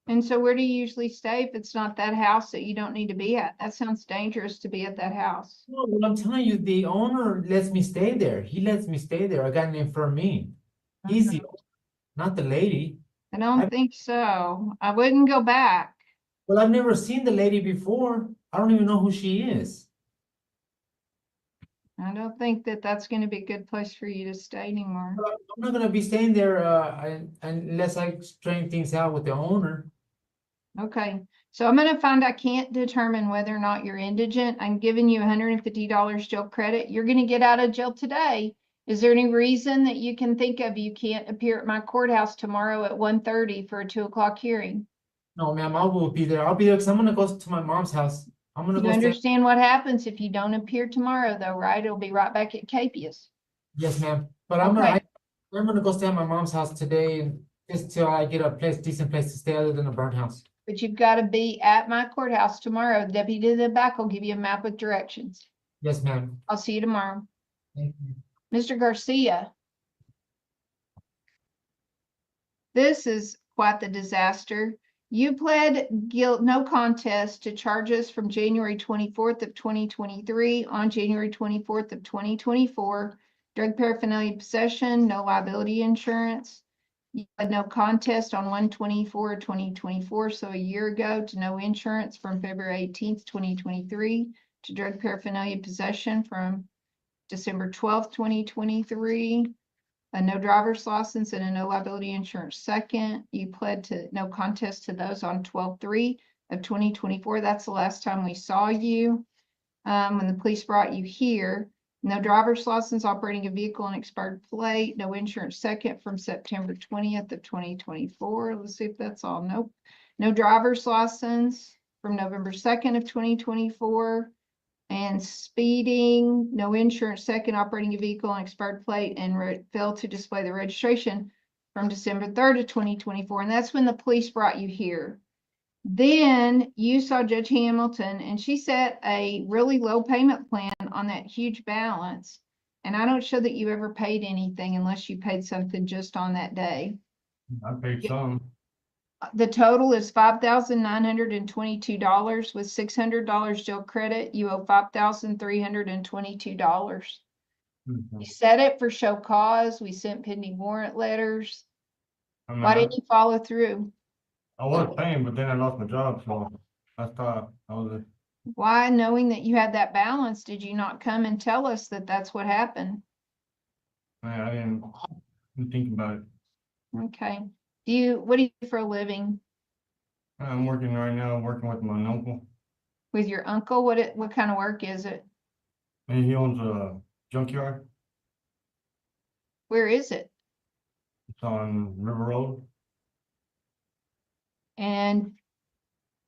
S11: And so where do you usually stay if it's not that house that you don't need to be at? That sounds dangerous to be at that house.
S12: No, well, I'm telling you, the owner lets me stay there. He lets me stay there. I got an infirmary. Easy, not the lady.
S11: I don't think so. I wouldn't go back.
S12: Well, I've never seen the lady before. I don't even know who she is.
S11: I don't think that that's going to be a good place for you to stay anymore.
S12: I'm not gonna be staying there unless I straighten things out with the owner.
S11: Okay, so I'm going to find I can't determine whether or not you're indigent. I'm giving you $150 jail credit. You're going to get out of jail today. Is there any reason that you can think of you can't appear at my courthouse tomorrow at 1:30 for a 2 o'clock hearing?
S12: No, ma'am, I will be there. I'll be there because I'm gonna go to my mom's house. I'm gonna
S11: You
S12: go stay.
S11: understand what happens if you don't appear tomorrow, though, right? It'll be right back at Capius.
S12: Yes, ma'am. But
S11: Okay.
S12: I'm gonna go stay at my mom's house today and just till I get a decent place to stay other than a burnt house.
S11: But you've got to be at my courthouse tomorrow. Deputy in the back will give you a map with directions.
S12: Yes, ma'am.
S11: I'll see you tomorrow.
S12: Thank you.
S11: Mr. Garcia. This is quite the disaster. You pled no contest to charges from January 24th of 2023 on January 24th of 2024. Drug paraphernalia possession, no liability insurance. You had no contest on 1/24/2024, so a year ago, to no insurance from February 18th, 2023, to drug paraphernalia possession from December 12th, 2023, a no driver's license and a no liability insurance second. You pled to no contest to those on 12/3 of 2024. That's the last time we saw you. When the police brought you here, no driver's license, operating a vehicle and expired plate, no insurance second from September 20th of 2024. Let's see if that's all. Nope. No driver's license from November 2nd of 2024. And speeding, no insurance second, operating a vehicle and expired plate, and failed to display the registration from December 3rd of 2024. And that's when the police brought you here. Then you saw Judge Hamilton, and she set a really low payment plan on that huge balance. And I don't show that you ever paid anything unless you paid something just on that day.
S12: I paid some.
S11: The total is $5,922 with $600 jail credit. You owe $5,322. You set it for show cause. We sent pending warrant letters. Why didn't you follow through?
S12: I was paying, but then I lost my job, so I thought I was.
S11: Why, knowing that you had that balance, did you not come and tell us that that's what happened?
S12: I didn't think about it.
S11: Okay. What do you do for a living?
S12: I'm working right now, working with my uncle.
S11: With your uncle? What kind of work is it?
S12: And he owns a junkyard.
S11: Where is it?
S12: It's on River Road.
S11: And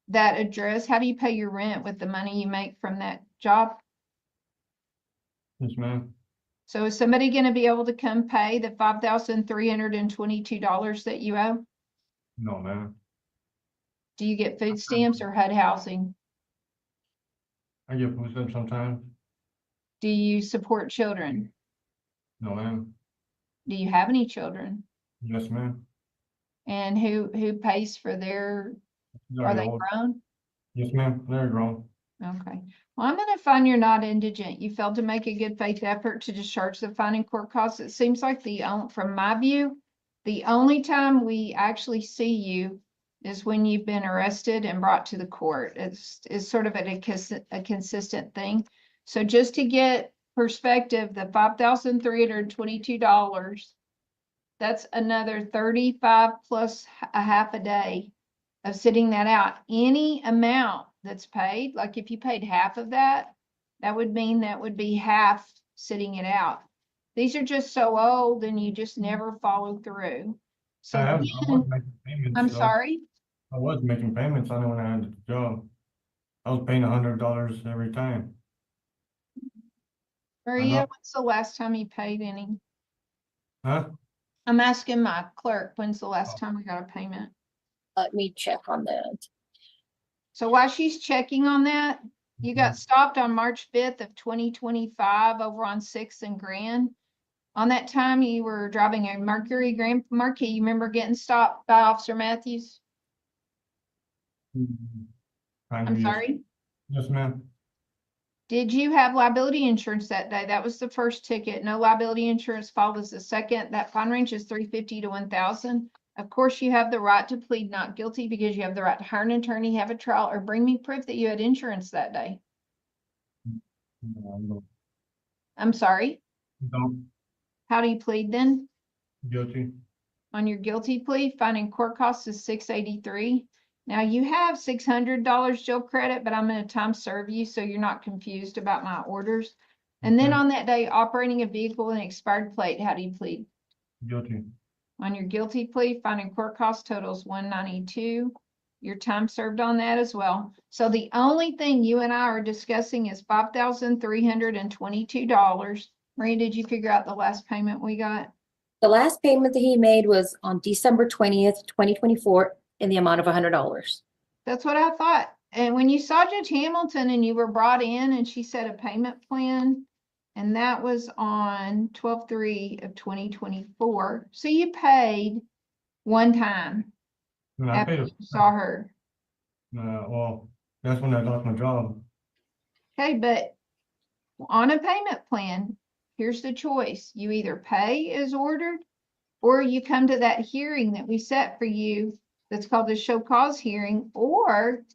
S11: that address, how do you pay your rent with the money you make from that job?
S12: Yes, ma'am.
S11: So is somebody going to be able to come pay the $5,322 that you owe?
S12: No, ma'am.
S11: Do you get food stamps or HUD housing?
S12: I get food stamps sometimes.
S11: Do you support children?
S12: No, ma'am.
S11: Do you have any children?
S12: Yes, ma'am.
S11: And who pays for are they grown?
S12: Yes, ma'am. They're grown.
S11: Okay. Well, I'm going to find you're not indigent. You failed to make a good faith effort to discharge the fine and court costs. It seems like from my view, the only time we actually see you is when you've been arrested and brought to the court. It's sort of a consistent thing. So just to get perspective, the $5,322, that's another 35 plus a half a day of sitting that out. Any amount that's paid, like if you paid half of that, that would mean that would be half sitting it out. These are just so old and you just never follow through. So
S12: I was making payments,
S11: I'm
S12: so
S11: sorry.
S12: I was making payments on it when I had the job. I was paying $100 every time.
S11: Maria, when's the last time you paid any?
S12: Huh?
S11: I'm asking my clerk, when's the last time we got a payment?
S13: Let me check on that.
S11: So while she's checking on that, you got stopped on March 5th of 2025 over on 6th and Grand. On that time, you were driving a Mercury Grand Marquis. You remember getting stopped by Officer Matthews? I'm sorry?
S12: Yes, ma'am.
S11: Did you have liability insurance that day? That was the first ticket. No liability insurance filed as the second. That fine range is $350 to $1,000. Of course, you have the right to plead not guilty because you have the right to hire an attorney, have a trial, or bring me proof that you had insurance that day. I'm sorry?
S12: No.
S11: How do you plead then?
S12: Guilty.
S11: On your guilty plea, fine and court costs is $683. Now you have $600 jail credit, but I'm going to time serve you so you're not confused about my orders. And then on that day, operating a vehicle and expired plate, how do you plead?
S12: Guilty.
S11: On your guilty plea, fine and court cost totals $192. Your time served on that as well. So the only thing you and I are discussing is $5,322. Maria, did you figure out the last payment we got?
S13: The last payment that he made was on December 20th, 2024 in the amount of $100.
S11: That's what I thought. And when you saw Judge Hamilton and you were brought in and she set a payment plan, and that was on 12/3 of 2024. So you paid one time after you saw her.
S12: Well, that's when I lost my job.
S11: Okay, but on a payment plan, here's the choice. You either pay as ordered or you come to that hearing that we set for you that's called the show cause hearing, or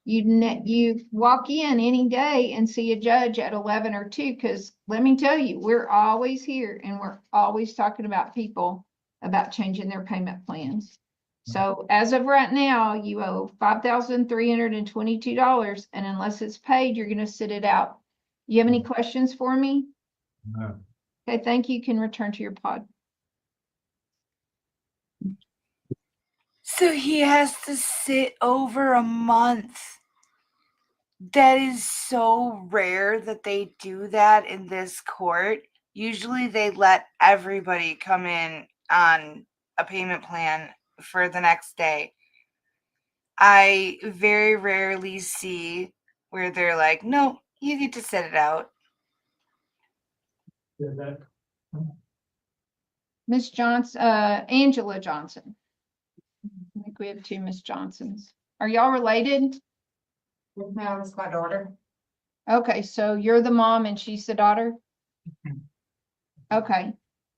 S11: You walk in any day and see a judge at 11 or 2, because let me tell you, we're always here and we're always talking about people about changing their payment plans. So as of right now, you owe $5,322, and unless it's paid, you're gonna sit it out. You have any questions for me?
S12: No.
S11: Okay, thank you. You can return to your pod.
S1: So he has to sit over a month. That is so rare that they do that in this court. Usually they let everybody come in on a payment plan for the next day. I very rarely see where they're like, no, you get to sit it out.
S11: Miss Johnson, Angela Johnson. I think we have 2 Miss Johnsons. Are y'all related?
S7: No, it's my daughter.
S11: Okay, so you're the mom and she's the daughter? Okay,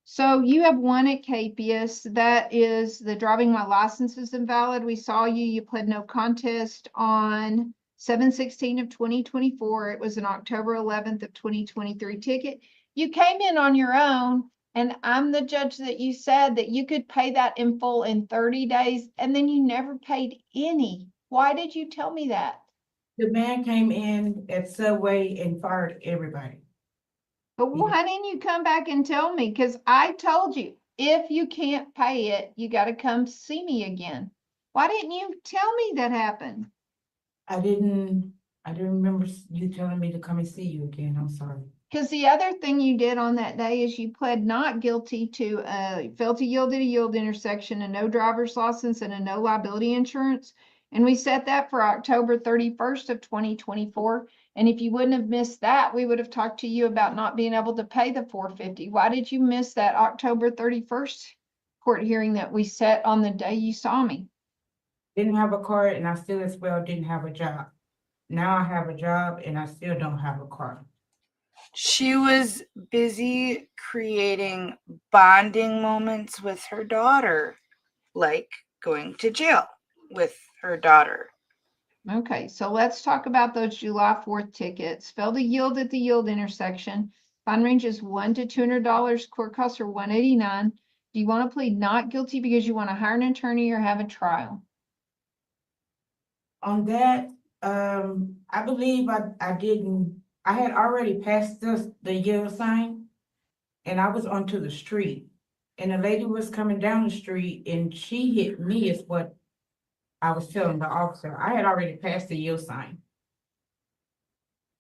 S11: so you have one at Capias. That is the driving my license is invalid. We saw you. You pled no contest on 7/16 of 2024. It was an October 11th of 2023 ticket. You came in on your own, and I'm the judge that you said that you could pay that in full in 30 days, and then you never paid any. Why did you tell me that?
S14: The man came in at Subway and fired everybody.
S11: But why didn't you come back and tell me? Because I told you, if you can't pay it, you got to come see me again. Why didn't you tell me that happened?
S14: I didn't remember you telling me to come and see you again. I'm sorry.
S11: Because the other thing you did on that day is you pled not guilty to fail to yield at a yield intersection, a no driver's license, and a no liability insurance. And we set that for October 31st of 2024. And if you wouldn't have missed that, we would have talked to you about not being able to pay the $450. Why did you miss that October 31st court hearing that we set on the day you saw me?
S14: Didn't have a car, and I still as well didn't have a job. Now I have a job and I still don't have a car.
S1: She was busy creating bonding moments with her daughter, like going to jail with her daughter.
S11: Okay, so let's talk about those July 4th tickets. Fail to yield at the yield intersection. Fine range is $100 to $200. Court costs are $189. Do you want to plead not guilty because you want to hire an attorney or have a trial?
S14: On that, I believe I didn't, I had already passed the yield sign and I was onto the street. And a lady was coming down the street and she hit me is what I was telling the officer. I had already passed the yield sign.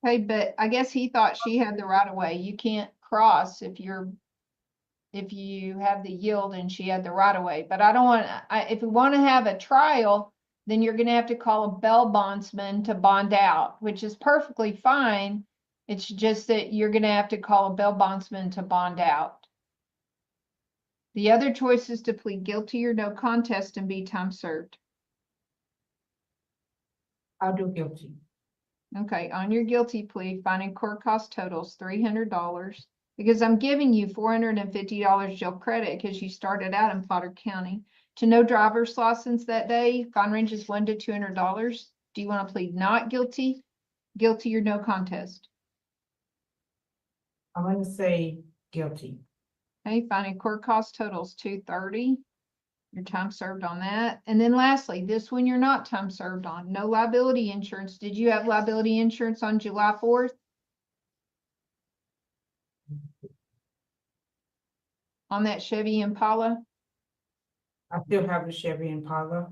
S11: Okay, but I guess he thought she had the right of way. You can't cross if you have the yield and she had the right of way. But I don't want, if we want to have a trial, then you're gonna have to call a bail bondsman to bond out, which is perfectly fine. It's just that you're gonna have to call a bail bondsman to bond out. The other choice is to plead guilty or no contest and be time served.
S14: I'll do guilty.
S11: Okay, on your guilty plea, finding court cost totals $300 because I'm giving you $450 jail credit because you started out in Potter County. To no driver's license that day, fine range is $100 to $200. Do you want to plead not guilty, guilty or no contest?
S14: I'm gonna say guilty.
S11: Okay, finding court cost totals $230. Your time served on that. And then lastly, this one you're not time served on. No liability insurance. Did you have liability insurance on July 4th? On that Chevy Impala?
S14: I still have a Chevy Impala.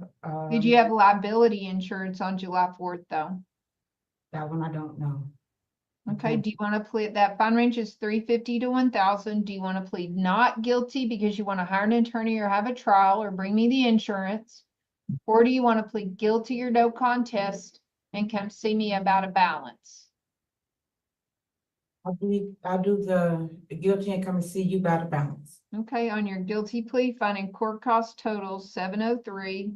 S11: Did you have liability insurance on July 4th though?
S14: That one I don't know.
S11: Okay, do you want to plead, that fine range is $350 to $1,000. Do you want to plead not guilty because you want to hire an attorney or have a trial or bring me the insurance? Or do you want to plead guilty or no contest and come see me about a balance?
S14: I believe I'll do the guilty and come and see you about a balance.
S11: Okay, on your guilty plea, finding court cost totals $703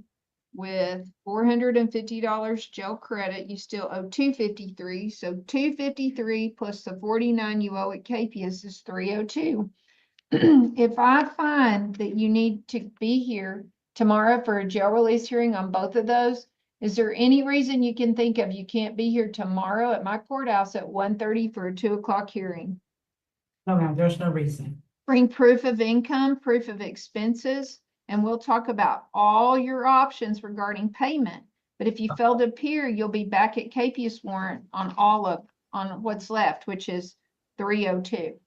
S11: with $450 jail credit, you still owe $253. So $253 plus the $49 you owe at Capias is $302. If I find that you need to be here tomorrow for a jail release hearing on both of those, Is there any reason you can think of you can't be here tomorrow at my courthouse at 1:30 for a 2 o'clock hearing?
S14: No, ma'am, there's no reason.
S11: Bring proof of income, proof of expenses, and we'll talk about all your options regarding payment. But if you fail to appear, you'll be back at capias warrant on on what's left, which is 302.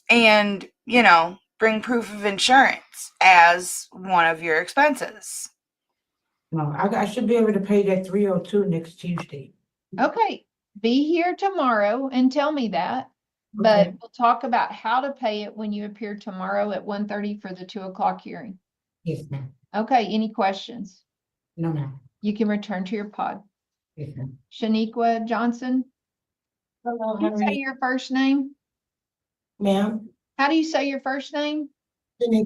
S1: And, you know, bring proof of insurance as one of your expenses.
S14: No, I should be able to pay that 302 next Tuesday.
S11: Okay, be here tomorrow and tell me that. But
S14: Okay.
S11: we'll talk about how to pay it when you appear tomorrow at 1:30 for the 2 o'clock hearing.
S14: Yes, ma'am.
S11: Okay, any questions?
S14: No, ma'am.
S11: You can return to your pod.
S14: Yes, ma'am.
S11: Shaniqua Johnson,
S14: Hello,
S11: how do you say your first name?
S14: Ma'am,
S11: How do you say your first name?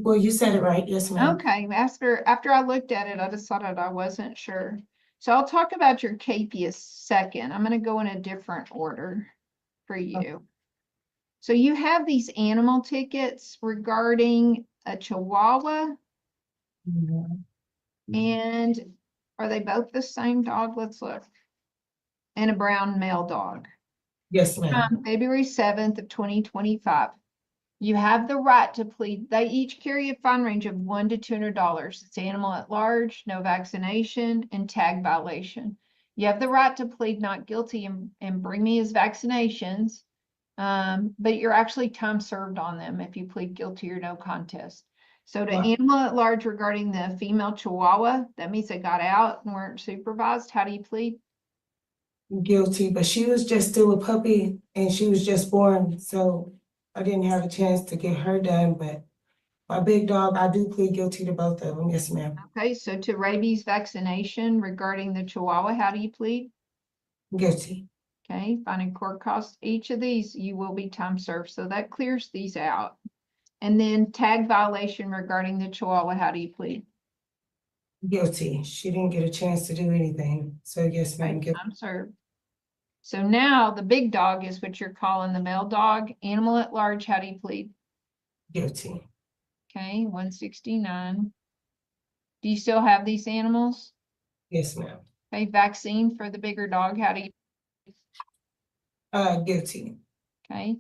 S14: well, you said it right. Yes, ma'am.
S11: Okay, after I looked at it, I decided I wasn't sure. So I'll talk about your capias second. I'm gonna go in a different order for you. So you have these animal tickets regarding a Chihuahua, and are they both the same dog? Let's look. And a brown male dog.
S14: Yes, ma'am.
S11: February 7th of 2025. You have the right to plead. They each carry a fine range of $1 to $200. It's animal at large, no vaccination, and tag violation. You have the right to plead not guilty and bring me his vaccinations. But you're actually time served on them if you plead guilty or no contest. So to animal at large regarding the female Chihuahua, that means they got out and weren't supervised. How do you plead?
S14: Guilty, but she was just still a puppy and she was just born, so I didn't have a chance to get her done, but my big dog, I do plead guilty to both of them. Yes, ma'am.
S11: Okay, so to rabies vaccination regarding the Chihuahua, how do you plead?
S14: Guilty.
S11: Okay, finding court costs, each of these, you will be time served, so that clears these out. And then tag violation regarding the Chihuahua, how do you plead?
S14: Guilty. She didn't get a chance to do anything, so yes, ma'am.
S11: Okay, time served. So now the big dog is what you're calling the male dog. Animal at large, how do you plead?
S14: Guilty.
S11: Okay, 169. Do you still have these animals?
S14: Yes, ma'am.
S11: Okay, vaccine for the bigger dog, how do you?
S14: Guilty.
S11: Okay.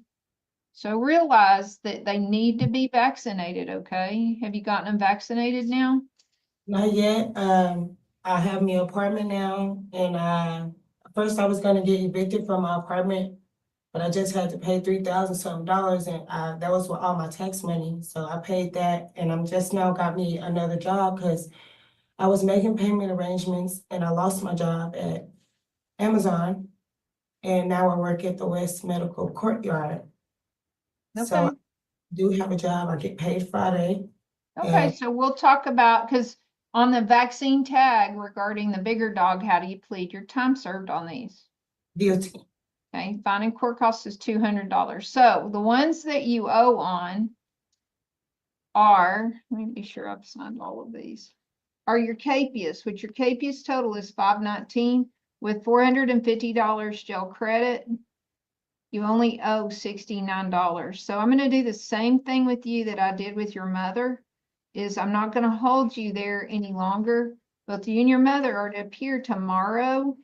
S11: So realize that they need to be vaccinated, okay? Have you gotten them vaccinated now?
S14: Not yet. I have my apartment now, and first I was gonna get evicted from my apartment, but I just had to pay $3,000 something, and that was with all my tax money. So I paid that, and I'm just now got me another job because I was making payment arrangements, and I lost my job at Amazon, and now I work at the West Medical Courtyard. So I
S11: Okay.
S14: do have a job. I get paid Friday.
S11: Okay,
S14: And
S11: so we'll talk about, because on the vaccine tag regarding the bigger dog, how do you plead? Your time served on these.
S14: guilty.
S11: Okay, fine and court cost is $200. So the ones that you owe on are, let me be sure I've signed all of these, are your capias, which your capias total is $519 with $450 jail credit. You only owe $69. So I'm going to do the same thing with you that I did with your mother, is I'm not going to hold you there any longer. Both you and your mother are to appear tomorrow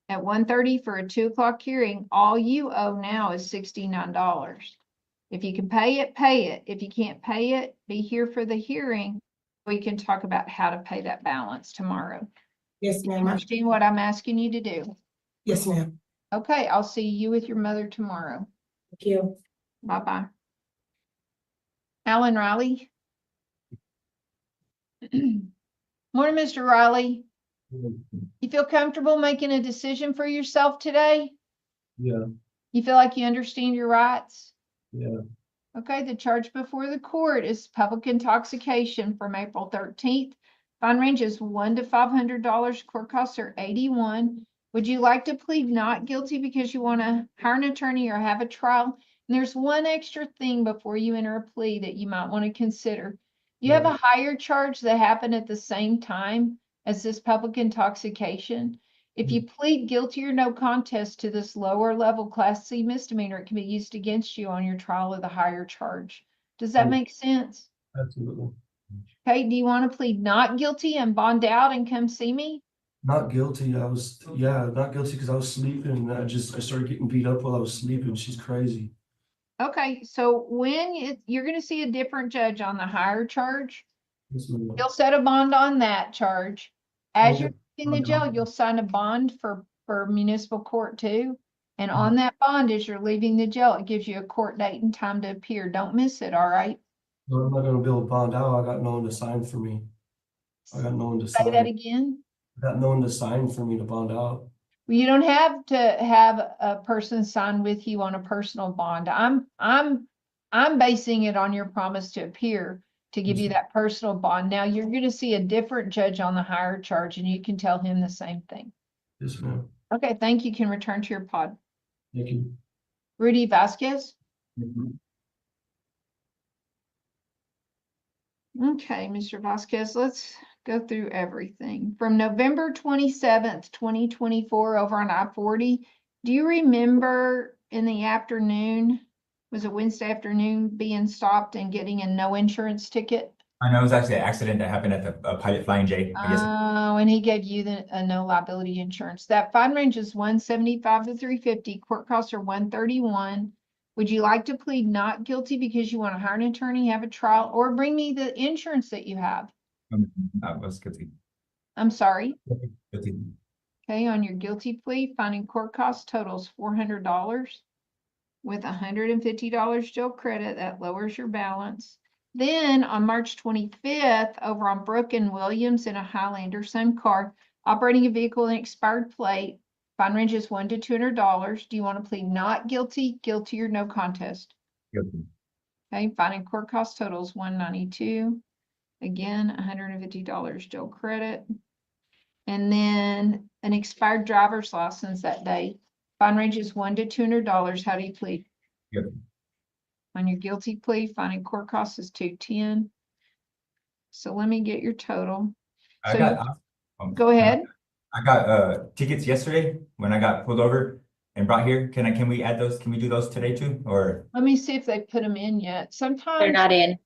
S11: at 1:30 for a 2 o'clock hearing. All you owe now is $69. If you can pay it, pay it. If you can't pay it, be here for the hearing. We can talk about how to pay that balance tomorrow.
S14: Yes, ma'am.
S11: Understand what I'm asking you to do?
S14: Yes, ma'am.
S11: Okay, I'll see you with your mother tomorrow.
S14: Thank you.
S11: Bye-bye. Alan Riley. Morning, Mr. Riley. You feel comfortable making a decision for yourself today?
S10: Yeah,
S11: You feel like you understand your rights?
S10: yeah.
S11: Okay, the charge before the court is public intoxication from April 13th. Fine range is $1 to $500. Court costs are $81. Would you like to plead not guilty because you want to hire an attorney or have a trial? And there's one extra thing before you enter a plea that you might want to consider. You have a higher charge that happened at the same time as this public intoxication. If you plead guilty or no contest to this lower level Class C misdemeanor, it can be used against you on your trial of the higher charge. Does that make sense?
S10: Absolutely.
S11: Okay, do you want to plead not guilty and bond out and come see me?
S10: Not guilty. Not guilty because I was sleeping and I started getting beat up while I was sleeping. She's crazy.
S11: Okay, so you're gonna see a different judge on the higher charge.
S10: Yes, ma'am.
S11: You'll set a bond on that charge. As you're
S10: Okay.
S11: in the jail, you'll sign a bond for municipal court too. And on that bond, as you're leaving the jail, it gives you a court date and time to appear. Don't miss it, all right?
S10: No, I'm not gonna be able to bond out. I got no one to sign for me. I got no one to
S11: Say that
S10: sign.
S11: again.
S10: I got no one to sign for me to bond out.
S11: Well, you don't have to have a person sign with you on a personal bond. I'm basing it on your promise to appear to give you that personal bond. Now you're gonna see a different judge on the higher charge and you can tell him the same thing.
S10: Yes, ma'am.
S11: Okay, thank you. Can return to your pod.
S10: Thank you.
S11: Rudy Vasquez. Okay, Mr. Vasquez, let's go through everything. From November 27th, 2024 over on I-40, do you remember in the afternoon, was it Wednesday afternoon, being stopped and getting a no insurance ticket?
S15: I know it was actually an accident that happened at the Pilot Flying J. I guess.
S11: Oh, and he gave you a no liability insurance. That fine range is 175 to 350. Court costs are 131. Would you like to plead not guilty because you want to hire an attorney, have a trial, or bring me the insurance that you have?
S15: I was guilty.
S11: I'm sorry.
S15: Guilty.
S11: Okay, on your guilty plea, finding court costs totals $400 with $150 jail credit. That lowers your balance. Then on March 25th, over on Brook and Williams in a Highlander, same car, operating a vehicle in expired plate, fine range is $100 to $200. Do you want to plead not guilty, guilty, or no contest?
S15: Guilty.
S11: Okay, finding court cost totals $192. Again, $150 jail credit. And then an expired driver's license that day. Fine range is $100 to $200. How do you plead?
S15: Guilty.
S11: On your guilty plea, finding court costs is $210. So let me get your total. Go ahead.
S15: I got tickets yesterday when I got pulled over and brought here. Can we add those? Can we do those today too? Or
S11: Let me see if they put them in yet. Sometimes
S13: They're not in.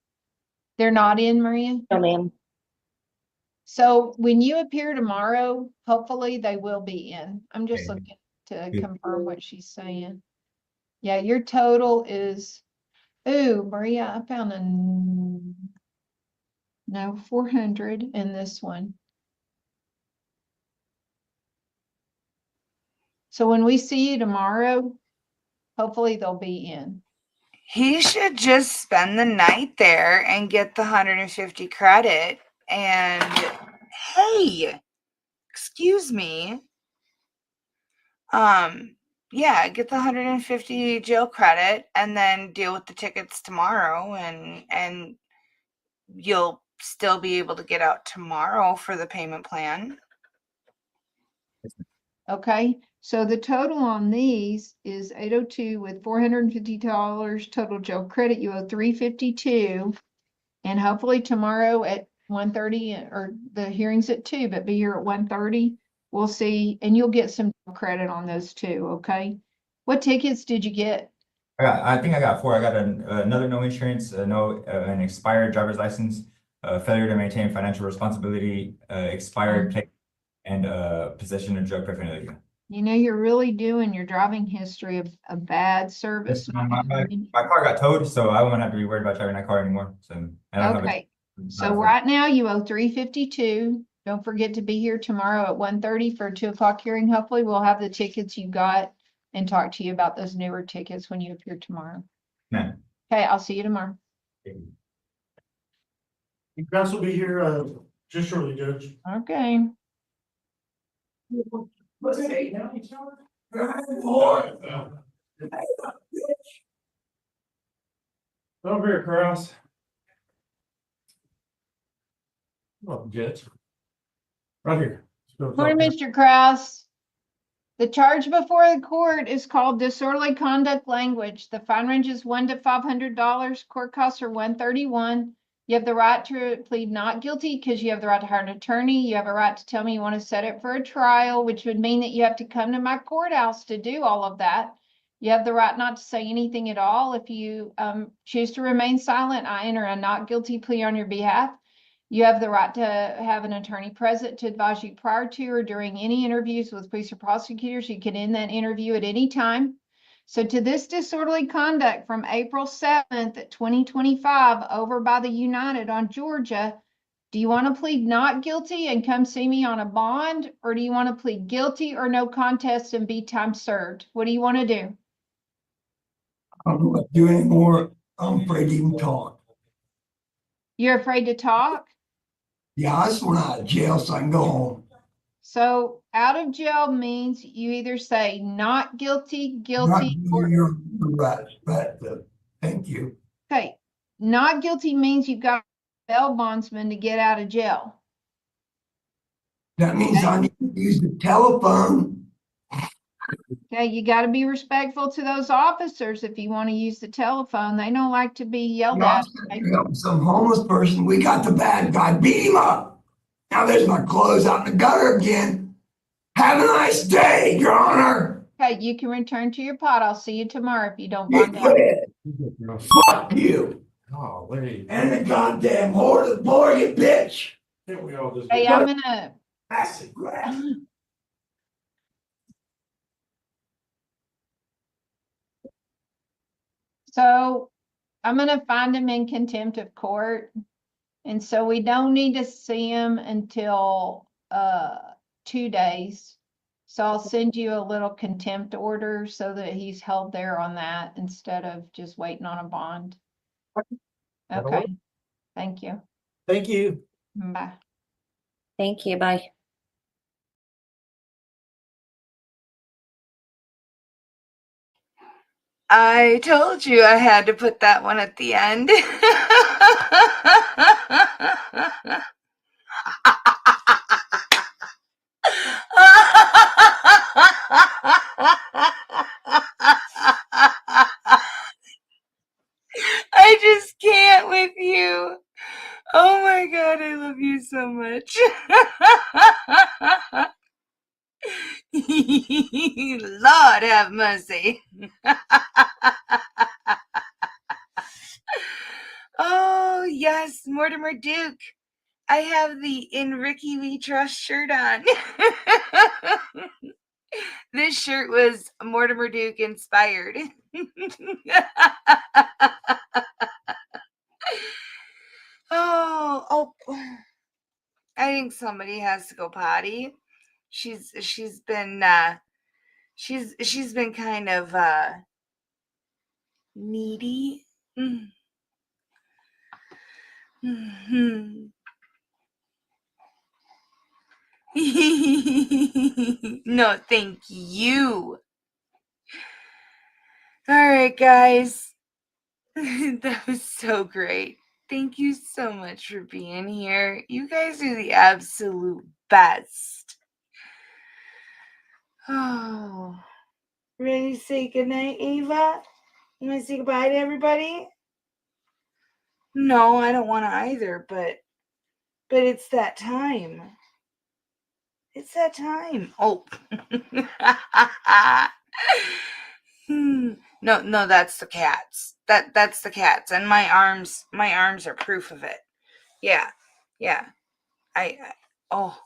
S11: they're not in, Maria.
S13: No, ma'am.
S11: So when you appear tomorrow, hopefully they will be in. I'm just
S15: Okay.
S11: looking to
S15: Good.
S11: confirm what she's saying. Yeah, your total is, ooh, Maria, I found no 400 in this one. So when we see you tomorrow, hopefully they'll be in.
S1: He should just spend the night there and get the 150 credit. And hey, excuse me. Yeah, get the 150 jail credit and then deal with the tickets tomorrow, and you'll still be able to get out tomorrow for the payment plan.
S11: Okay, so the total on these is 802 with $450 total jail credit. You owe 352, and hopefully tomorrow at 1:30, or the hearing's at 2, but be here at 1:30. We'll see, and you'll get some credit on those too. Okay, what tickets did you get?
S15: I think I got 4. I got another no insurance, an expired driver's license, failure to maintain financial responsibility, expired plate, and possession of drug paraphernalia.
S11: You know, you're really doing your driving history a bad service.
S15: My car got towed, so I won't have to be worried about driving that car anymore. So I don't have
S11: Okay, so right now you owe 352. Don't forget to be here tomorrow at 1:30 for a 2 o'clock hearing. Hopefully we'll have the tickets you got and talk to you about those newer tickets when you appear tomorrow.
S15: Yeah.
S11: Okay, I'll see you tomorrow.
S8: Council will be here just shortly, Judge.
S11: Okay.
S9: Over here, Cross. Oh, Judge. Right here.
S11: Morning, Mr. Kraus. The charge before the court is called disorderly conduct language. The fine range is $100 to $500. Court costs are $131. You have the right to plead not guilty because you have the right to hire an attorney. You have a right to tell me you want to set it for a trial, which would mean that you have to come to my courthouse to do all of that. You have the right not to say anything at all. If you choose to remain silent, I enter a not guilty plea on your behalf. You have the right to have an attorney present to advise you prior to or during any interviews with police or prosecutors. You can end that interview at any time. So to this disorderly conduct from April 7th, 2025, over by the United on Georgia, do you want to plead not guilty and come see me on a bond, or do you want to plead guilty or no contest and be time served? What do you want to do?
S16: I don't want to do any more. I'm afraid to even talk.
S11: You're afraid to talk?
S16: Yeah, I just want out of jail so I can go home.
S11: So out of jail means you either say not guilty, guilty, or
S16: You're right, thank you.
S11: okay. Not guilty means you've got bail bondsman to get out of jail.
S16: That means I need to use the telephone.
S11: Okay, you got to be respectful to those officers if you want to use the telephone. They don't like to be yelled at.
S16: Help some homeless person. We got the bad guy. Beat him up. Now there's my clothes out in the gutter again. Have a nice day, Your Honor.
S11: Okay, you can return to your pot. I'll see you tomorrow if you don't bond out.
S16: Fuck you.
S9: Golly.
S16: And the goddamn whore, the boy, you bitch.
S9: Can't we all just?
S11: Hey, I'm gonna.
S16: Acid grass.
S11: So I'm gonna find him in contempt of court. And so we don't need to see him until 2 days. So I'll send you a little contempt order so that he's held there on that instead of just waiting on a bond. Okay. Thank you.
S9: Thank you.
S11: Bye.
S13: Thank you. Bye.
S1: I told you I had to put that one at the end. I just can't with you. Oh my God, I love you so much. Lord have mercy. Oh, yes, Mortimer Duke. I have the In Ricky We Trust shirt on. This shirt was Mortimer Duke inspired. Oh, I think somebody has to go potty. She's been kind of needy. Mm-hmm. No, thank you. All right, guys. That was so great. Thank you so much for being here. You guys are the absolute best. Oh, ready to say goodnight, Ava? You want to say goodbye to everybody? No, I don't want to either, but it's that time. It's that time. Oh. No, that's the cats. That's the cats, and my arms are proof of it. Yeah. Oh,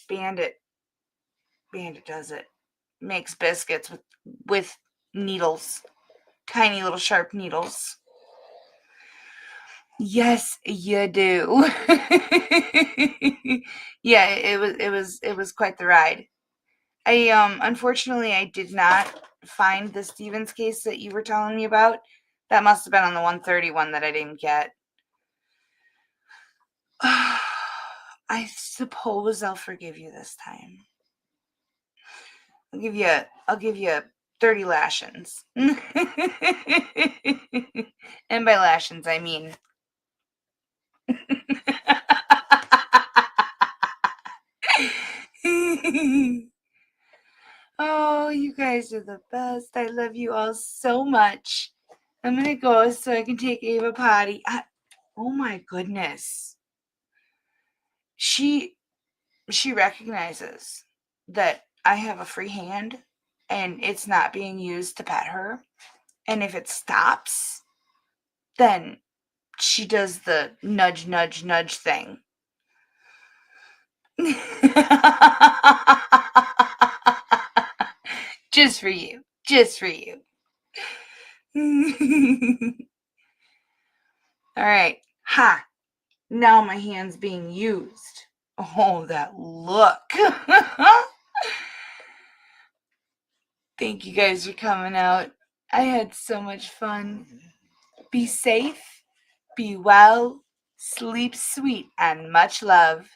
S1: Bandit does it. Makes biscuits with needles, tiny little sharp needles. Yes, you do. Yeah, it was quite the ride. Unfortunately I did not find the Stevens case that you were telling me about. That must have been on the 131 that I didn't get. I suppose I'll forgive you this time. I'll give you 30 lashings. And by lashings I mean oh, you guys are the best. I love you all so much. I'm gonna go so I can take Ava potty. Oh my goodness. She recognizes that I have a free hand and it's not being used to pet her. And if it stops, then she does the nudge, nudge, nudge thing. Just for you. Just for you. All right. Ha. Now my hand's being used. Oh, that look. Thank you guys for coming out. I had so much fun. Be safe, be well, sleep sweet, and much love.